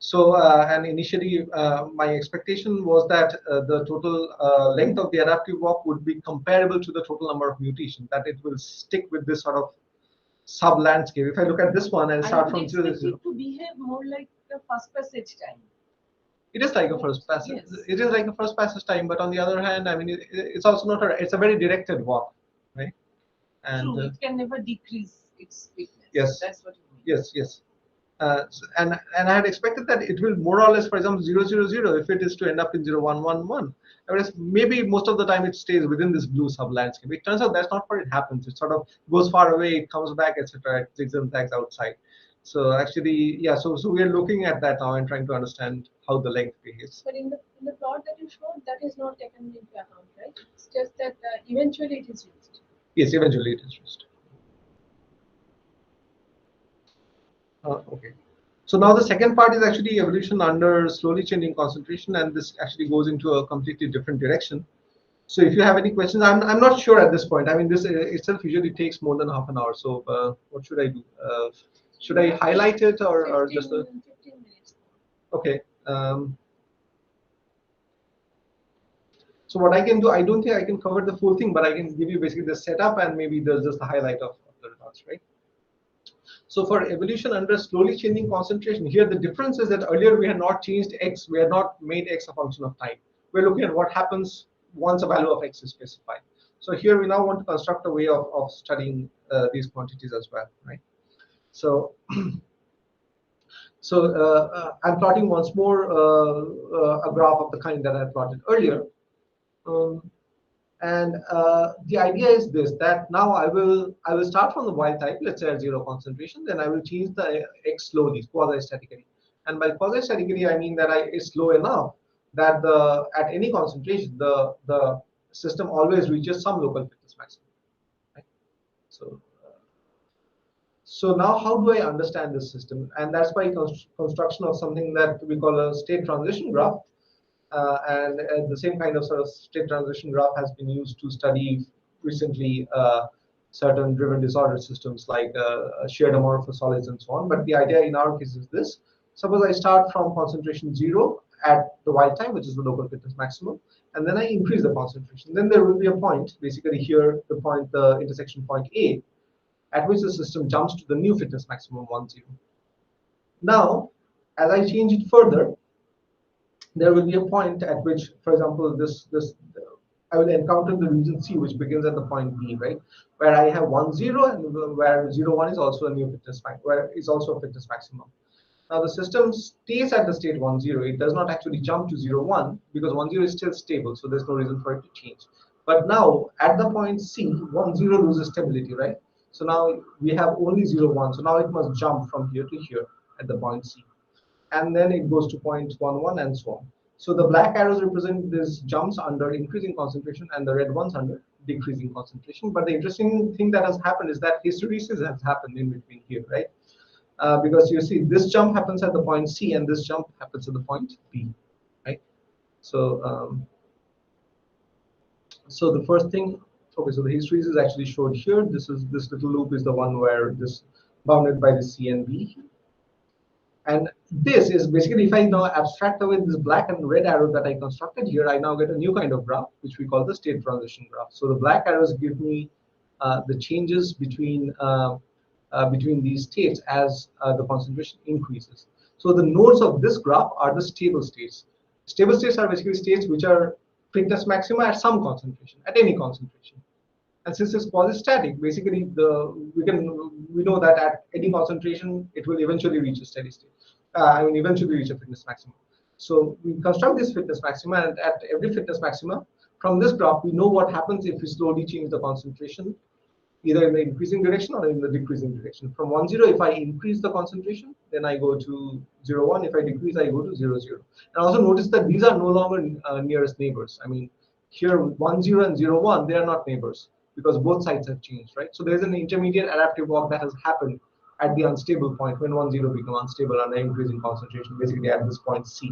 So, and initially, my expectation was that the total length of the adaptive walk would be comparable to the total number of mutations, that it will stick with this sort of sub landscape. If I look at this one and I start would from 0 to expect 0, it to behave more like the first passage time. it is like a first passage. Yes. It is like a first passage time, but on the other hand, I mean, it's also not a. It's a very directed walk, right? And True, it can never decrease its quickness. yes, That's what you mean. yes, yes. And I had expected that it will more or less, for example, 000, if it is to end up in 0111, whereas maybe most of the time it stays within this blue sub landscape. It turns out that's not where it happens. It sort of goes far away, it comes back, etc. It zigs and zags outside. So actually, yeah. So we are looking at that now and trying to understand how the length behaves. But in the plot that you showed, that is not taken into account, right? It's just that eventually it is used. Yes, eventually it is used. Okay. So now the second part is actually evolution under slowly changing concentration, and this actually goes into a completely different direction. So if you have any questions, I'm not sure at this point. I mean, this itself usually takes more than half an hour. So what should I do? Should I highlight it or just a? 15 minutes. Okay. So what I can do, I don't think I can cover the full thing, but I can give you basically the setup and maybe there's just the highlight of the results, right? So for evolution under slowly changing concentration, here the difference is that earlier we had not changed x, we had not made x a function of time. We're looking at what happens once a value of x is specified. So here we now want to construct a way of studying these quantities as well, right? So, I'm plotting once more a graph of the kind that I plotted earlier. And the idea is this: that now I will start from the wild type, let's say at 0 concentration. Then I will change the x slowly, quasi-statically. And by quasi-statically, I mean that it's slow enough that at any concentration, the system always reaches some local fitness maximum. Right? So. So now, how do I understand this system? And that's by construction of something that we call a state transition graph. And the same kind of sort of state transition graph has been used to study recently certain driven disorder systems like shared amorphous solids and so on. But the idea in our case is this: suppose I start from concentration 0 at the wild time, which is the local fitness maximum, and then I increase the concentration. Then there will be a point, basically here, the intersection point A, at which the system jumps to the new fitness maximum 10. Now, as I change it further, there will be a point at which, for example, I will encounter the region C, which begins at the point B, right, where I have 10 and where 01 is also a new fitness maximum, where is also a fitness maximum. Now the system stays at the state 10. It does not actually jump to 01 because 10 is still stable, so there's no reason for it to change. But now at the point C, 10 loses stability, right? So now we have only 01. So now it must jump from here to here at the point C. And then it goes to 0.11 and so on. So the black arrows represent these jumps under increasing concentration and the red ones under decreasing concentration. But the interesting thing that has happened is that hysteresis has happened in between here, right? Because you see this jump happens at the point C and this jump happens at the point B, right? So, so the first thing, okay, so the hysteresis is actually showed here. This little loop is the one where this bounded by the C and B. And this is basically, if I now abstract away this black and red arrow that I constructed here, I now get a new kind of graph, which we call the state transition graph. So the black arrows give me the changes between these states as the concentration increases. So the nodes of this graph are the stable states. Stable states are basically states which are fitness maxima at some concentration, at any concentration. And since it's quasi-static, basically we know that at any concentration it will eventually reach a steady state. Eventually reach a fitness maximum. So we construct this fitness maxima, and at every fitness maxima, from this graph we know what happens if we slowly change the concentration, either in the increasing direction or in the decreasing direction. From 10, if I increase the concentration, then I go to 01. If I decrease, I go to 00. And also notice that these are no longer nearest neighbors. I mean, here 10 and 01, they are not neighbors because both sides have changed, right? So there's an intermediate adaptive walk that has happened at the unstable point when 10 become unstable under increasing concentration, basically at this point C.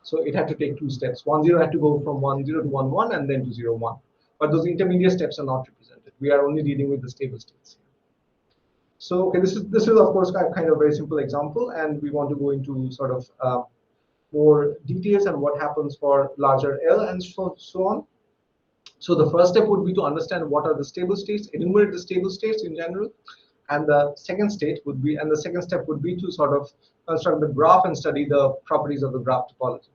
So it had to take two steps. 10 had to go from 10 to 11 and then to 01. but those intermediate steps are not represented. We are only dealing with the stable states. So okay, this is of course kind of a very simple example, and we want to go into sort of more details and what happens for larger L and so on. So the first step would be to understand what are the stable states, enumerate the stable states in general, and the second step would be to sort of construct the graph and study the properties of the graph topology.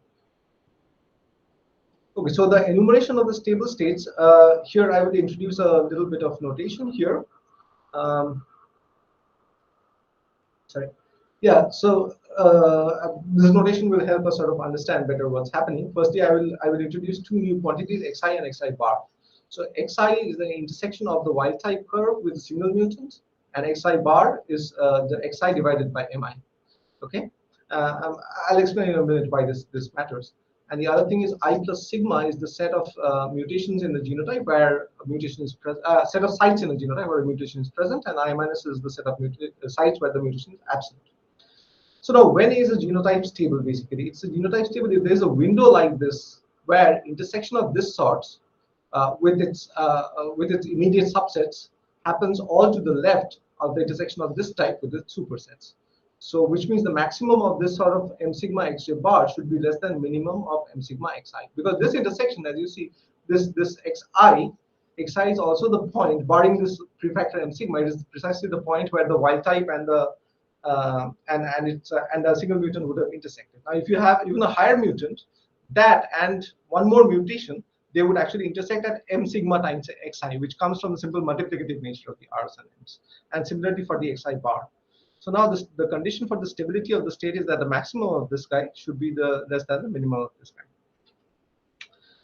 Okay, so the enumeration of the stable states, here I will introduce a little bit of notation here. Sorry. Yeah, so this notation will help us sort of understand better what's happening. Firstly, I will introduce two new quantities, xi and xi bar. So xi is the intersection of the wild type curve with single mutant, and xi bar is the xi divided by mi. Okay, I'll explain in a minute why this matters. And the other thing is I plus sigma is the set of mutations in the genotype where a mutation is present, set of sites in the genotype where a mutation is present, and I minus is the set of sites where the mutation is absent. So now, when is a genotype stable? Basically, it's a genotype stable if there is a window like this where intersection of this sort with its immediate subsets happens all to the left of the intersection of this type with its supersets. So, which means the maximum of this sort of m sigma xj bar should be less than minimum of m sigma xi, because this intersection, as you see, this xi is also the point, barring this prefactor m sigma, it is precisely the point where the wild type and the and a single mutant would have intersected. Now, if you have even a higher mutant, that and one more mutation, they would actually intersect at m sigma times xi, which comes from the simple multiplicative nature of the r's and m's. And similarly for the xi bar. So now the condition for the stability of the state is that the maximum of this guy should be the less than the minimum of this guy.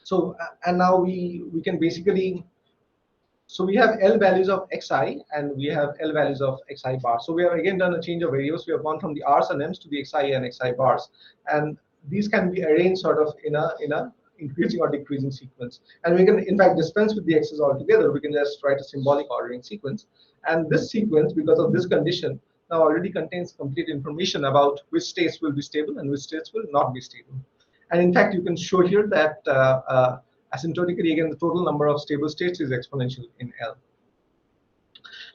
So and now we can basically. So we have L values of xi and we have L values of xi bar. So we have again done a change of variables. We have gone from the r's and m's to the xi and xi bars, and these can be arranged sort of in a increasing or decreasing sequence. And we can in fact dispense with the x's altogether. We can just write a symbolic ordering sequence. And this sequence, because of this condition, now already contains complete information about which states will be stable and which states will not be stable. And in fact, you can show here that asymptotically, again, the total number of stable states is exponential in L.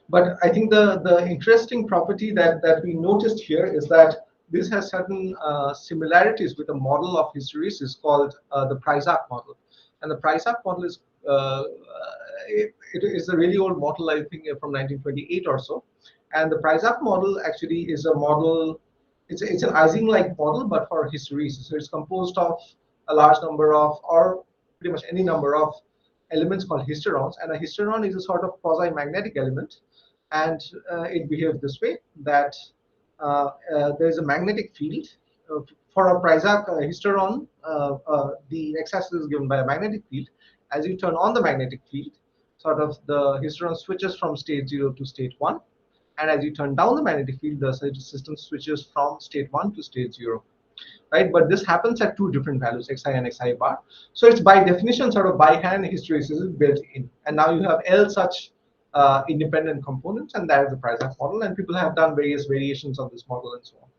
But I think the interesting property that we noticed here is that this has certain similarities with a model of hysteresis called the Pryzak model. And the Pryzak model is it is a really old model, I think, from 1928 or so. And the Pryzak model actually is a model. It's an Ising-like model, but for hysteresis. So it's composed of a large number of, or pretty much any number of elements called hysterons. And a hysteron is a sort of quasi-magnetic element. And it behaves this way, that there is a magnetic field. For a Pryzak hysteron, the x-axis is given by a magnetic field. As you turn on the magnetic field, sort of the hysteron switches from state 0 to state 1. And as you turn down the magnetic field, the system switches from state 1 to state 0. Right? But this happens at two different values, xi and xi bar. So it's by definition sort of by hand hysteresis is built in. And now you have L such independent components, and that is the Pryzak model. And people have done various variations of this model and so on.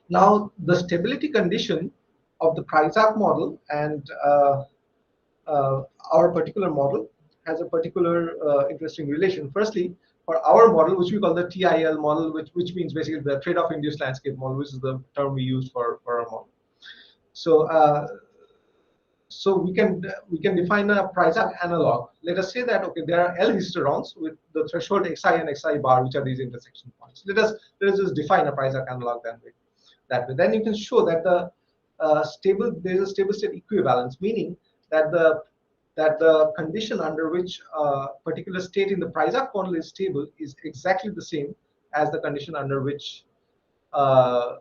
Now, the stability condition of the Pryzak model and our particular model has a particular interesting relation. Firstly, for our model, which we call the TIL model, which means basically the trade-off induced landscape model, which is the term we use for our model. So so we can define a Pryzak analog. Let us say that okay, there are L hysterons with the threshold xi and xi bar, which are these intersection points. Let us just define a Pryzak analog that way. Then you can show that there is a stable state equivalence, meaning that the condition under which a particular state in the Pryzak model is stable is exactly the same as the condition under which a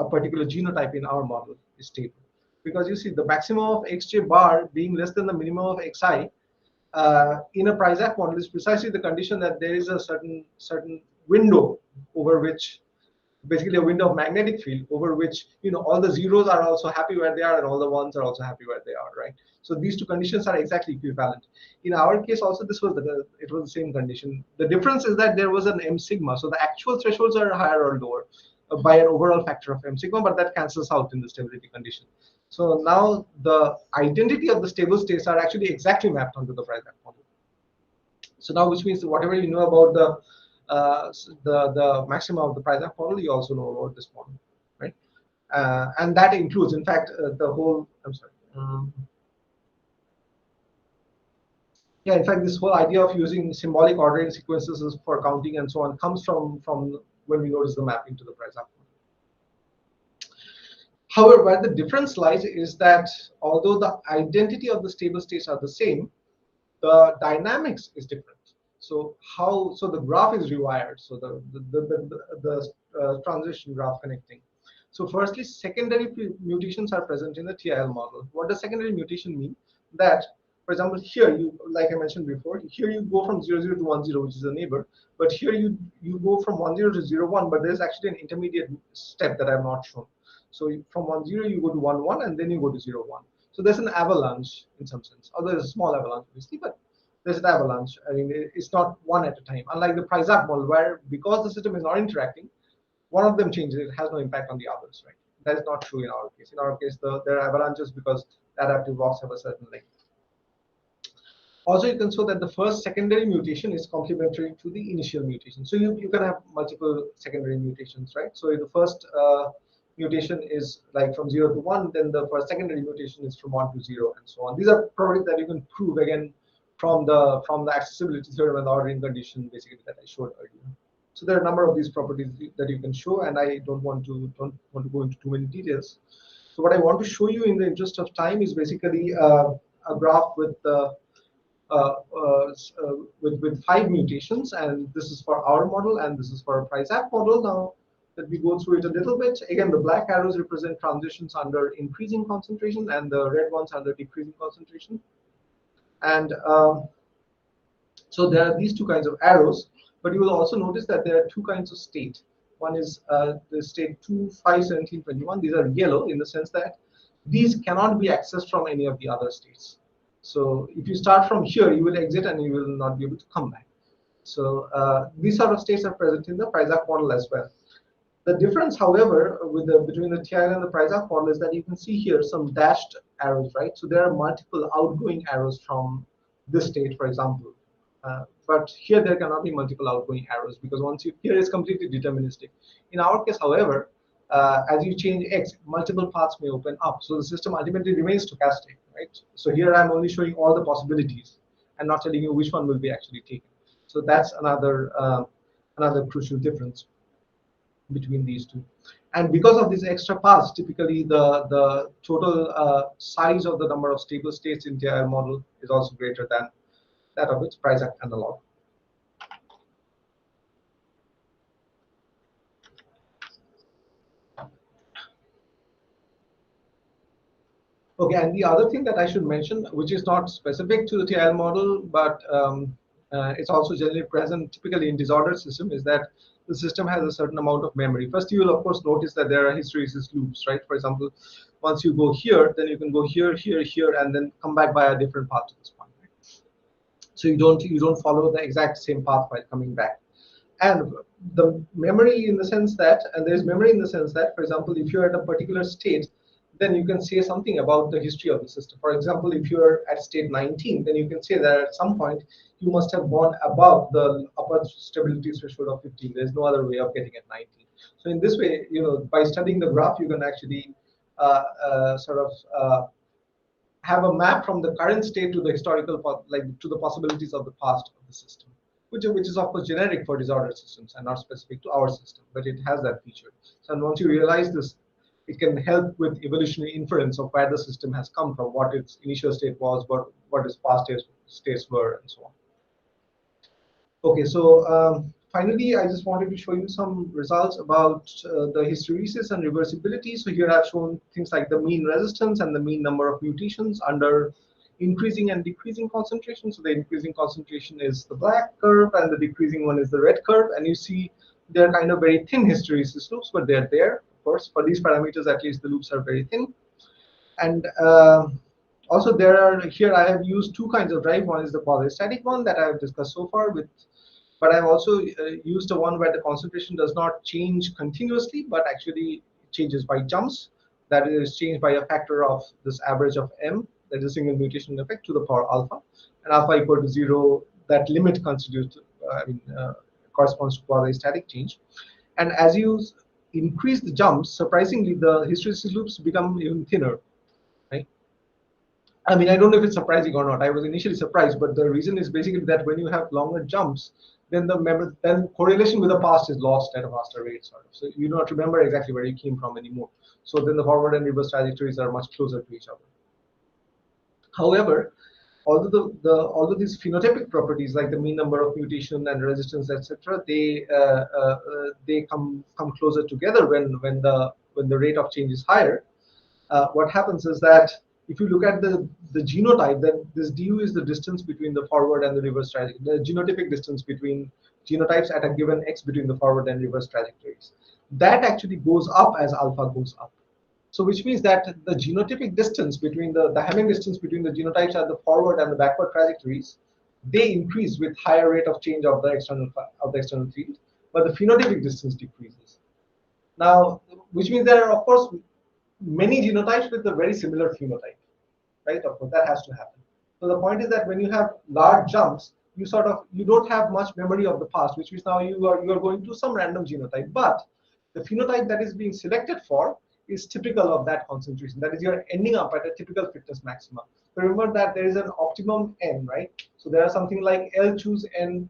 particular genotype in our model is stable. Because you see, the maximum of xj bar being less than the minimum of xi in a Pryzak model is precisely the condition that there is a certain window over which, basically a window of magnetic field over which all the zeros are also happy where they are and all the ones are also happy where they are, right? So these two conditions are exactly equivalent. In our case also, it was the same condition. The difference is that there was an m sigma, so the actual thresholds are higher or lower by an overall factor of m sigma, but that cancels out in the stability condition. So now the identity of the stable states are actually exactly mapped onto the Price model. So now, which means that whatever you know about the maxima of the Price model, you also know about this model, right? And that includes, in fact, the whole. I'm sorry. Yeah, in fact, this whole idea of using symbolic ordering sequences for counting and so on comes from when we notice the mapping to the Price model. However, where the difference lies is that although the identity of the stable states are the same, the dynamics is different. So the graph is rewired. So the transition graph connecting. So firstly, secondary mutations are present in the TIL model. What does secondary mutation mean? That, for example, here you, like I mentioned before, here you go from 00 to 10, which is a neighbor, but here you go from 10 to 01, but there's actually an intermediate step that I've not shown. So from 10 you go to 11, and then you go to 01. So there's an avalanche in some sense, although there's a small avalanche obviously, but there's an avalanche. I mean, it's not one at a time. Unlike the Price model, where because the system is not interacting, one of them changes, it has no impact on the others, right? That is not true in our case. In our case, there are avalanches because the adaptive blocks have a certain length. Also, you can show that the first secondary mutation is complementary to the initial mutation. So you can have multiple secondary mutations, right? So the first mutation is like from 0 to 1, then the first secondary mutation is from 1 to 0, and so on. These are properties that you can prove again from the accessibility theorem and the ordering condition basically that I showed earlier. So there are a number of these properties that you can show, and I don't want to go into too many details. So what I want to show you in the interest of time is basically a graph with with 5 mutations, and this is for our model, and this is for a Price model. Now that we go through it a little bit, again, the black arrows represent transitions under increasing concentration, and the red ones under decreasing concentration. And so there are these two kinds of arrows, but you will also notice that there are two kinds of state. One is the state 2, 5, 17, 21. These are yellow in the sense that these cannot be accessed from any of the other states. So if you start from here, you will exit and you will not be able to come back. So these sort of states are present in the Price model as well. The difference, however, between the TIL and the Price model is that you can see here some dashed arrows, right? So there are multiple outgoing arrows from this state, for example. But here there cannot be multiple outgoing arrows because once you here is completely deterministic. In our case, however, as you change x, multiple paths may open up. So the system ultimately remains stochastic, right? So here I'm only showing all the possibilities and not telling you which one will be actually taken. So that's another crucial difference between these two. And because of these extra paths, typically the total size of the number of stable states in TIL model is also greater than that of its Price analog. Okay, and the other thing that I should mention, which is not specific to the TIL model, but it's also generally present typically in disordered system, is that the system has a certain amount of memory. First, you will of course notice that there are hysteresis loops, right? For example, once you go here, then you can go here, here, here, and then come back by a different path to this point. Right? So you don't follow the exact same path while coming back. And the memory in the sense that, and there's memory in the sense that, for example, if you're at a particular state, then you can say something about the history of the system. For example, if you're at state 19, then you can say that at some point you must have gone above the upper stability threshold of 15. There's no other way of getting at 19. So in this way, by studying the graph, you can actually have a map from the current state to the historical, like to the possibilities of the past of the system, which is of course generic for disordered systems and not specific to our system, but it has that feature. So once you realize this, it can help with evolutionary inference of where the system has come from, what its initial state was, what its past states were, and so on. Okay, so finally, I just wanted to show you some results about the hysteresis and reversibility. So here I've shown things like the mean resistance and the mean number of mutations under increasing and decreasing concentration. So the increasing concentration is the black curve and the decreasing one is the red curve. And you see they're kind of very thin hysteresis loops, but they're there. Of course, for these parameters, at least the loops are very thin. And also here I have used two kinds of drive. One is the quasi-static one that I have discussed so far but I've also used the one where the concentration does not change continuously, but actually changes by jumps, that is changed by a factor of this average of m, that is a single mutation effect, to the power alpha, and alpha equal to 0, that limit constitutes, corresponds to quasi-static change. And as you increase the jumps, surprisingly, the hysteresis loops become even thinner, right? I mean, I don't know if it's surprising or not. I was initially surprised, but the reason is basically that when you have longer jumps, then then correlation with the past is lost at a faster rate, sort of. So you do not remember exactly where you came from anymore. So then the forward and reverse trajectories are much closer to each other. However, although these phenotypic properties like the mean number of mutation and resistance, etc., they come closer together when the rate of change is higher. What happens is that if you look at the genotype, then this du is the distance between the forward and the reverse trajectory, the genotypic distance between genotypes at a given x between the forward and reverse trajectories. That actually goes up as alpha goes up. So which means that the genotypic distance between the Hamming distance between the genotypes at the forward and the backward trajectories, they increase with higher rate of change of the external field, but the phenotypic distance decreases. Now, which means there are of course many genotypes with a very similar phenotype, right? Of course, that has to happen. So the point is that when you have large jumps, you don't have much memory of the past, which means now you are going to some random genotype, but the phenotype that is being selected for is typical of that concentration. That is, you're ending up at a typical fitness maximum. So remember that there is an optimum n, right? So there are something like L choose n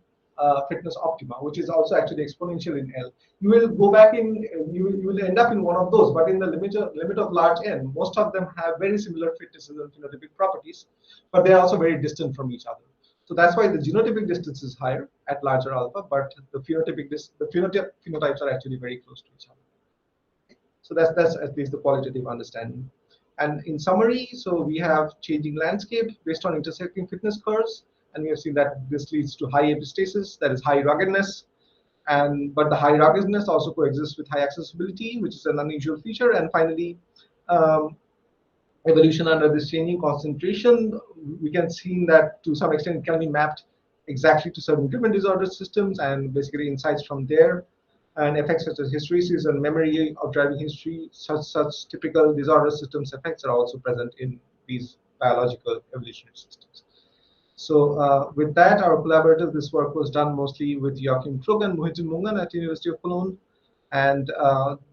fitness optima, which is also actually exponential in L. You will go back in, you will end up in one of those, but in the limit of large n, most of them have very similar fitnesses and phenotypic properties, but they are also very distant from each other. So that's why the genotypic distance is higher at larger alpha, but the phenotypes are actually very close to each other. So that's at least the qualitative understanding. And in summary, so we have changing landscape based on intersecting fitness curves, and we have seen that this leads to high epistasis, that is high ruggedness, but the high ruggedness also coexists with high accessibility, which is an unusual feature. And finally, evolution under this changing concentration, we can see that to some extent it can be mapped exactly to certain driven disorder systems, and basically insights from there, and effects such as hysteresis and memory of driving history, such typical disorder systems effects are also present in these biological evolutionary systems. So with that, our collaborators, this work was done mostly with Joachim Krug and Mohitin Mungan at University of Cologne. And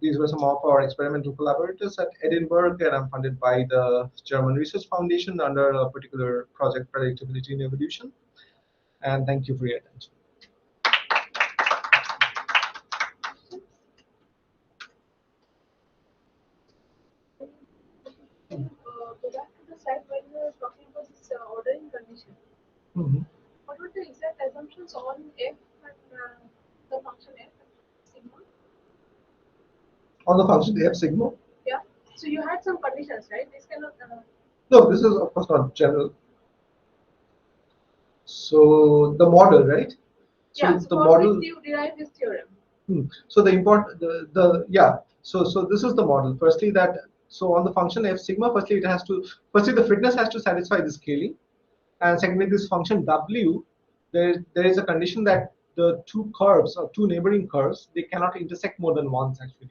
these were some of our experimental collaborators at Edinburgh, and I'm funded by the German Research Foundation under a particular project, Predictability in Evolution. And thank you for your attention. Go back to the slide where you were talking about this ordering condition. Mm-hmm. What were the exact assumptions on f and the function f sigma? On the function f sigma? Yeah. So you had some conditions, right? This cannot. No, this is of course not general. So the model, right? So yeah. So the for model. which you derive this theorem. So the important so this is the model. Firstly, so on the function f sigma, firstly the fitness has to satisfy the scaling, and secondly, this function w, there is a condition that the two curves or two neighboring curves, they cannot intersect more than once actually.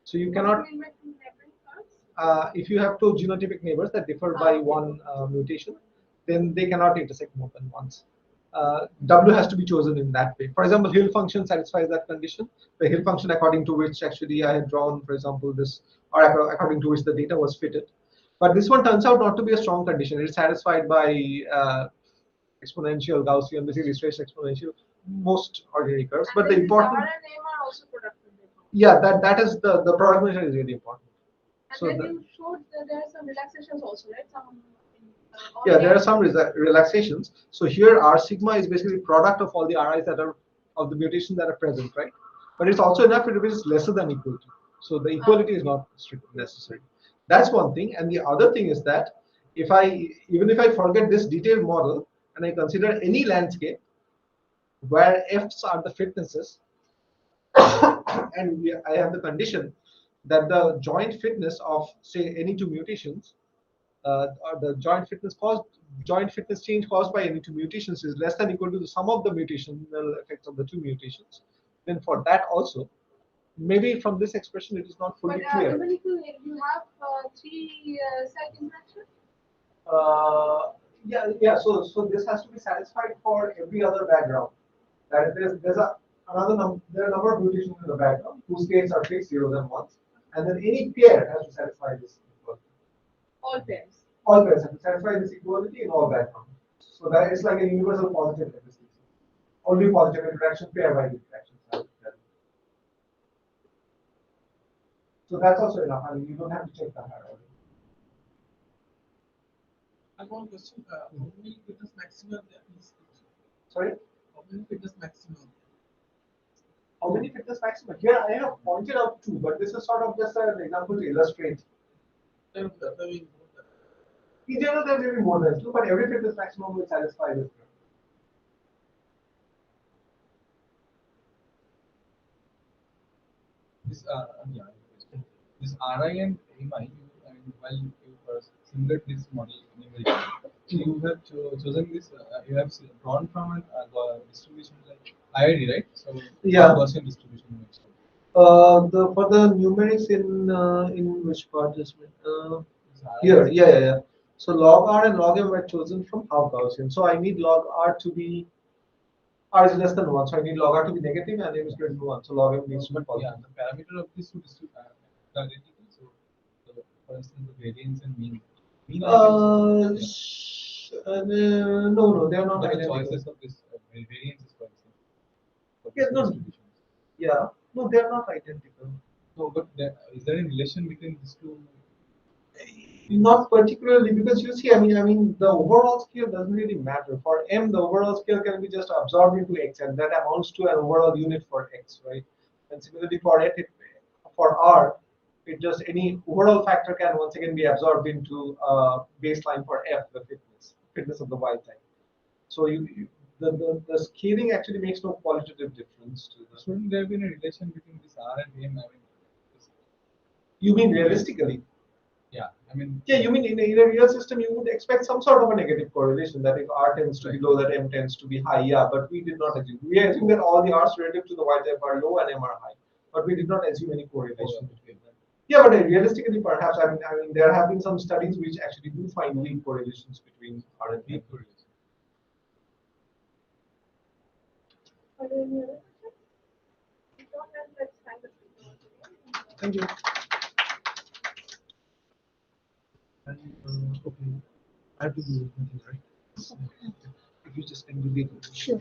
So you cannot. What do you mean by two neighboring curves? If you have two genotypic neighbors that differ by one mutation, then they cannot intersect more than once. W has to be chosen in that way. For example, Hill function satisfies that condition. The Hill function according to which actually I had drawn, for example, this, or according to which the data was fitted. But this one turns out not to be a strong condition. It's satisfied by exponential Gaussian, basically straight exponential, most ordinary curves. And but the important, R and M are also productive. yeah, that is the product measure is really important. And So then you showed that there are some relaxations also, right? Yeah, there are some relaxations. So here R sigma is basically product of all the RIs that are of the mutations that are present, right? But it's also enough if it is lesser than equal to. So the equality is not strictly necessary. That's one thing. And the other thing is that even if I forget this detailed model and I consider any landscape where F's are the fitnesses, and I have the condition that the joint fitness of say any two mutations, or the joint fitness change caused by any two mutations is less than or equal to the sum of the mutational effects of the two mutations, then for that also maybe from this expression it is not fully But clear. even if you have three site interactions, Yeah. So this has to be satisfied for every other background. That is, there are a number of mutations in the background whose states are fixed zeros and ones, and then any pair has to satisfy this equality. all pairs. All pairs have to satisfy this equality in all backgrounds. So that is like a universal positive efficiency. Only positive interaction, pairwise interactions. So that's also enough. I mean, you don't have to check the hierarchy. I have one question. How many fitness maximum there is? Sorry? How many fitness maximum? How many fitness maxima? Here I have pointed out two, but this is sort of just an example to illustrate. There will be more than In general, there may be more than two, but every fitness maximum will satisfy this. this. Yeah. This RI and MI, while you simulate this model numerically, you have chosen this. You have drawn from a distribution like IID, right? So Yeah. Gaussian distribution. For the numerics in which part is This RI here? Yeah. So log R and log M were chosen from half Gaussian. So I need log R to be R is less than 1, so I need log R to be negative and M is greater than 1. So log M needs to be Yeah, positive. the parameter of this would identical. So, for instance, the variance and mean. Mean No, they are not the identical. choices of this variances, for instance. For Yeah, this no. distributions. Yeah, no, they are not identical. No, but is there a relation between these two? Not particularly, because you see, I mean, the overall scale doesn't really matter. For M, the overall scale can be just absorbed into X, and that amounts to an overall unit for X, right? And similarly for F, for R, it just any overall factor can once again be absorbed into baseline for F, the fitness of the Y type. So the scaling actually makes no qualitative difference to this. Shouldn't there be a relation between this R and M? You mean realistically? Yeah, I mean. Yeah, you mean in a real system, you would expect some sort of a negative correlation that if R tends to be low, that M tends to be high. Yeah, but we did not assume. We assume that all the R's relative to the Y type are low and M are high, but we did not assume any correlation between them. Yeah, but realistically, perhaps I mean, there have been some studies which actually do find weak correlations between R and M. Are there any other questions? If not, then let's thank the speaker once again. Thank you. And, okay, I have to do something, right? If you just can do it. Sure.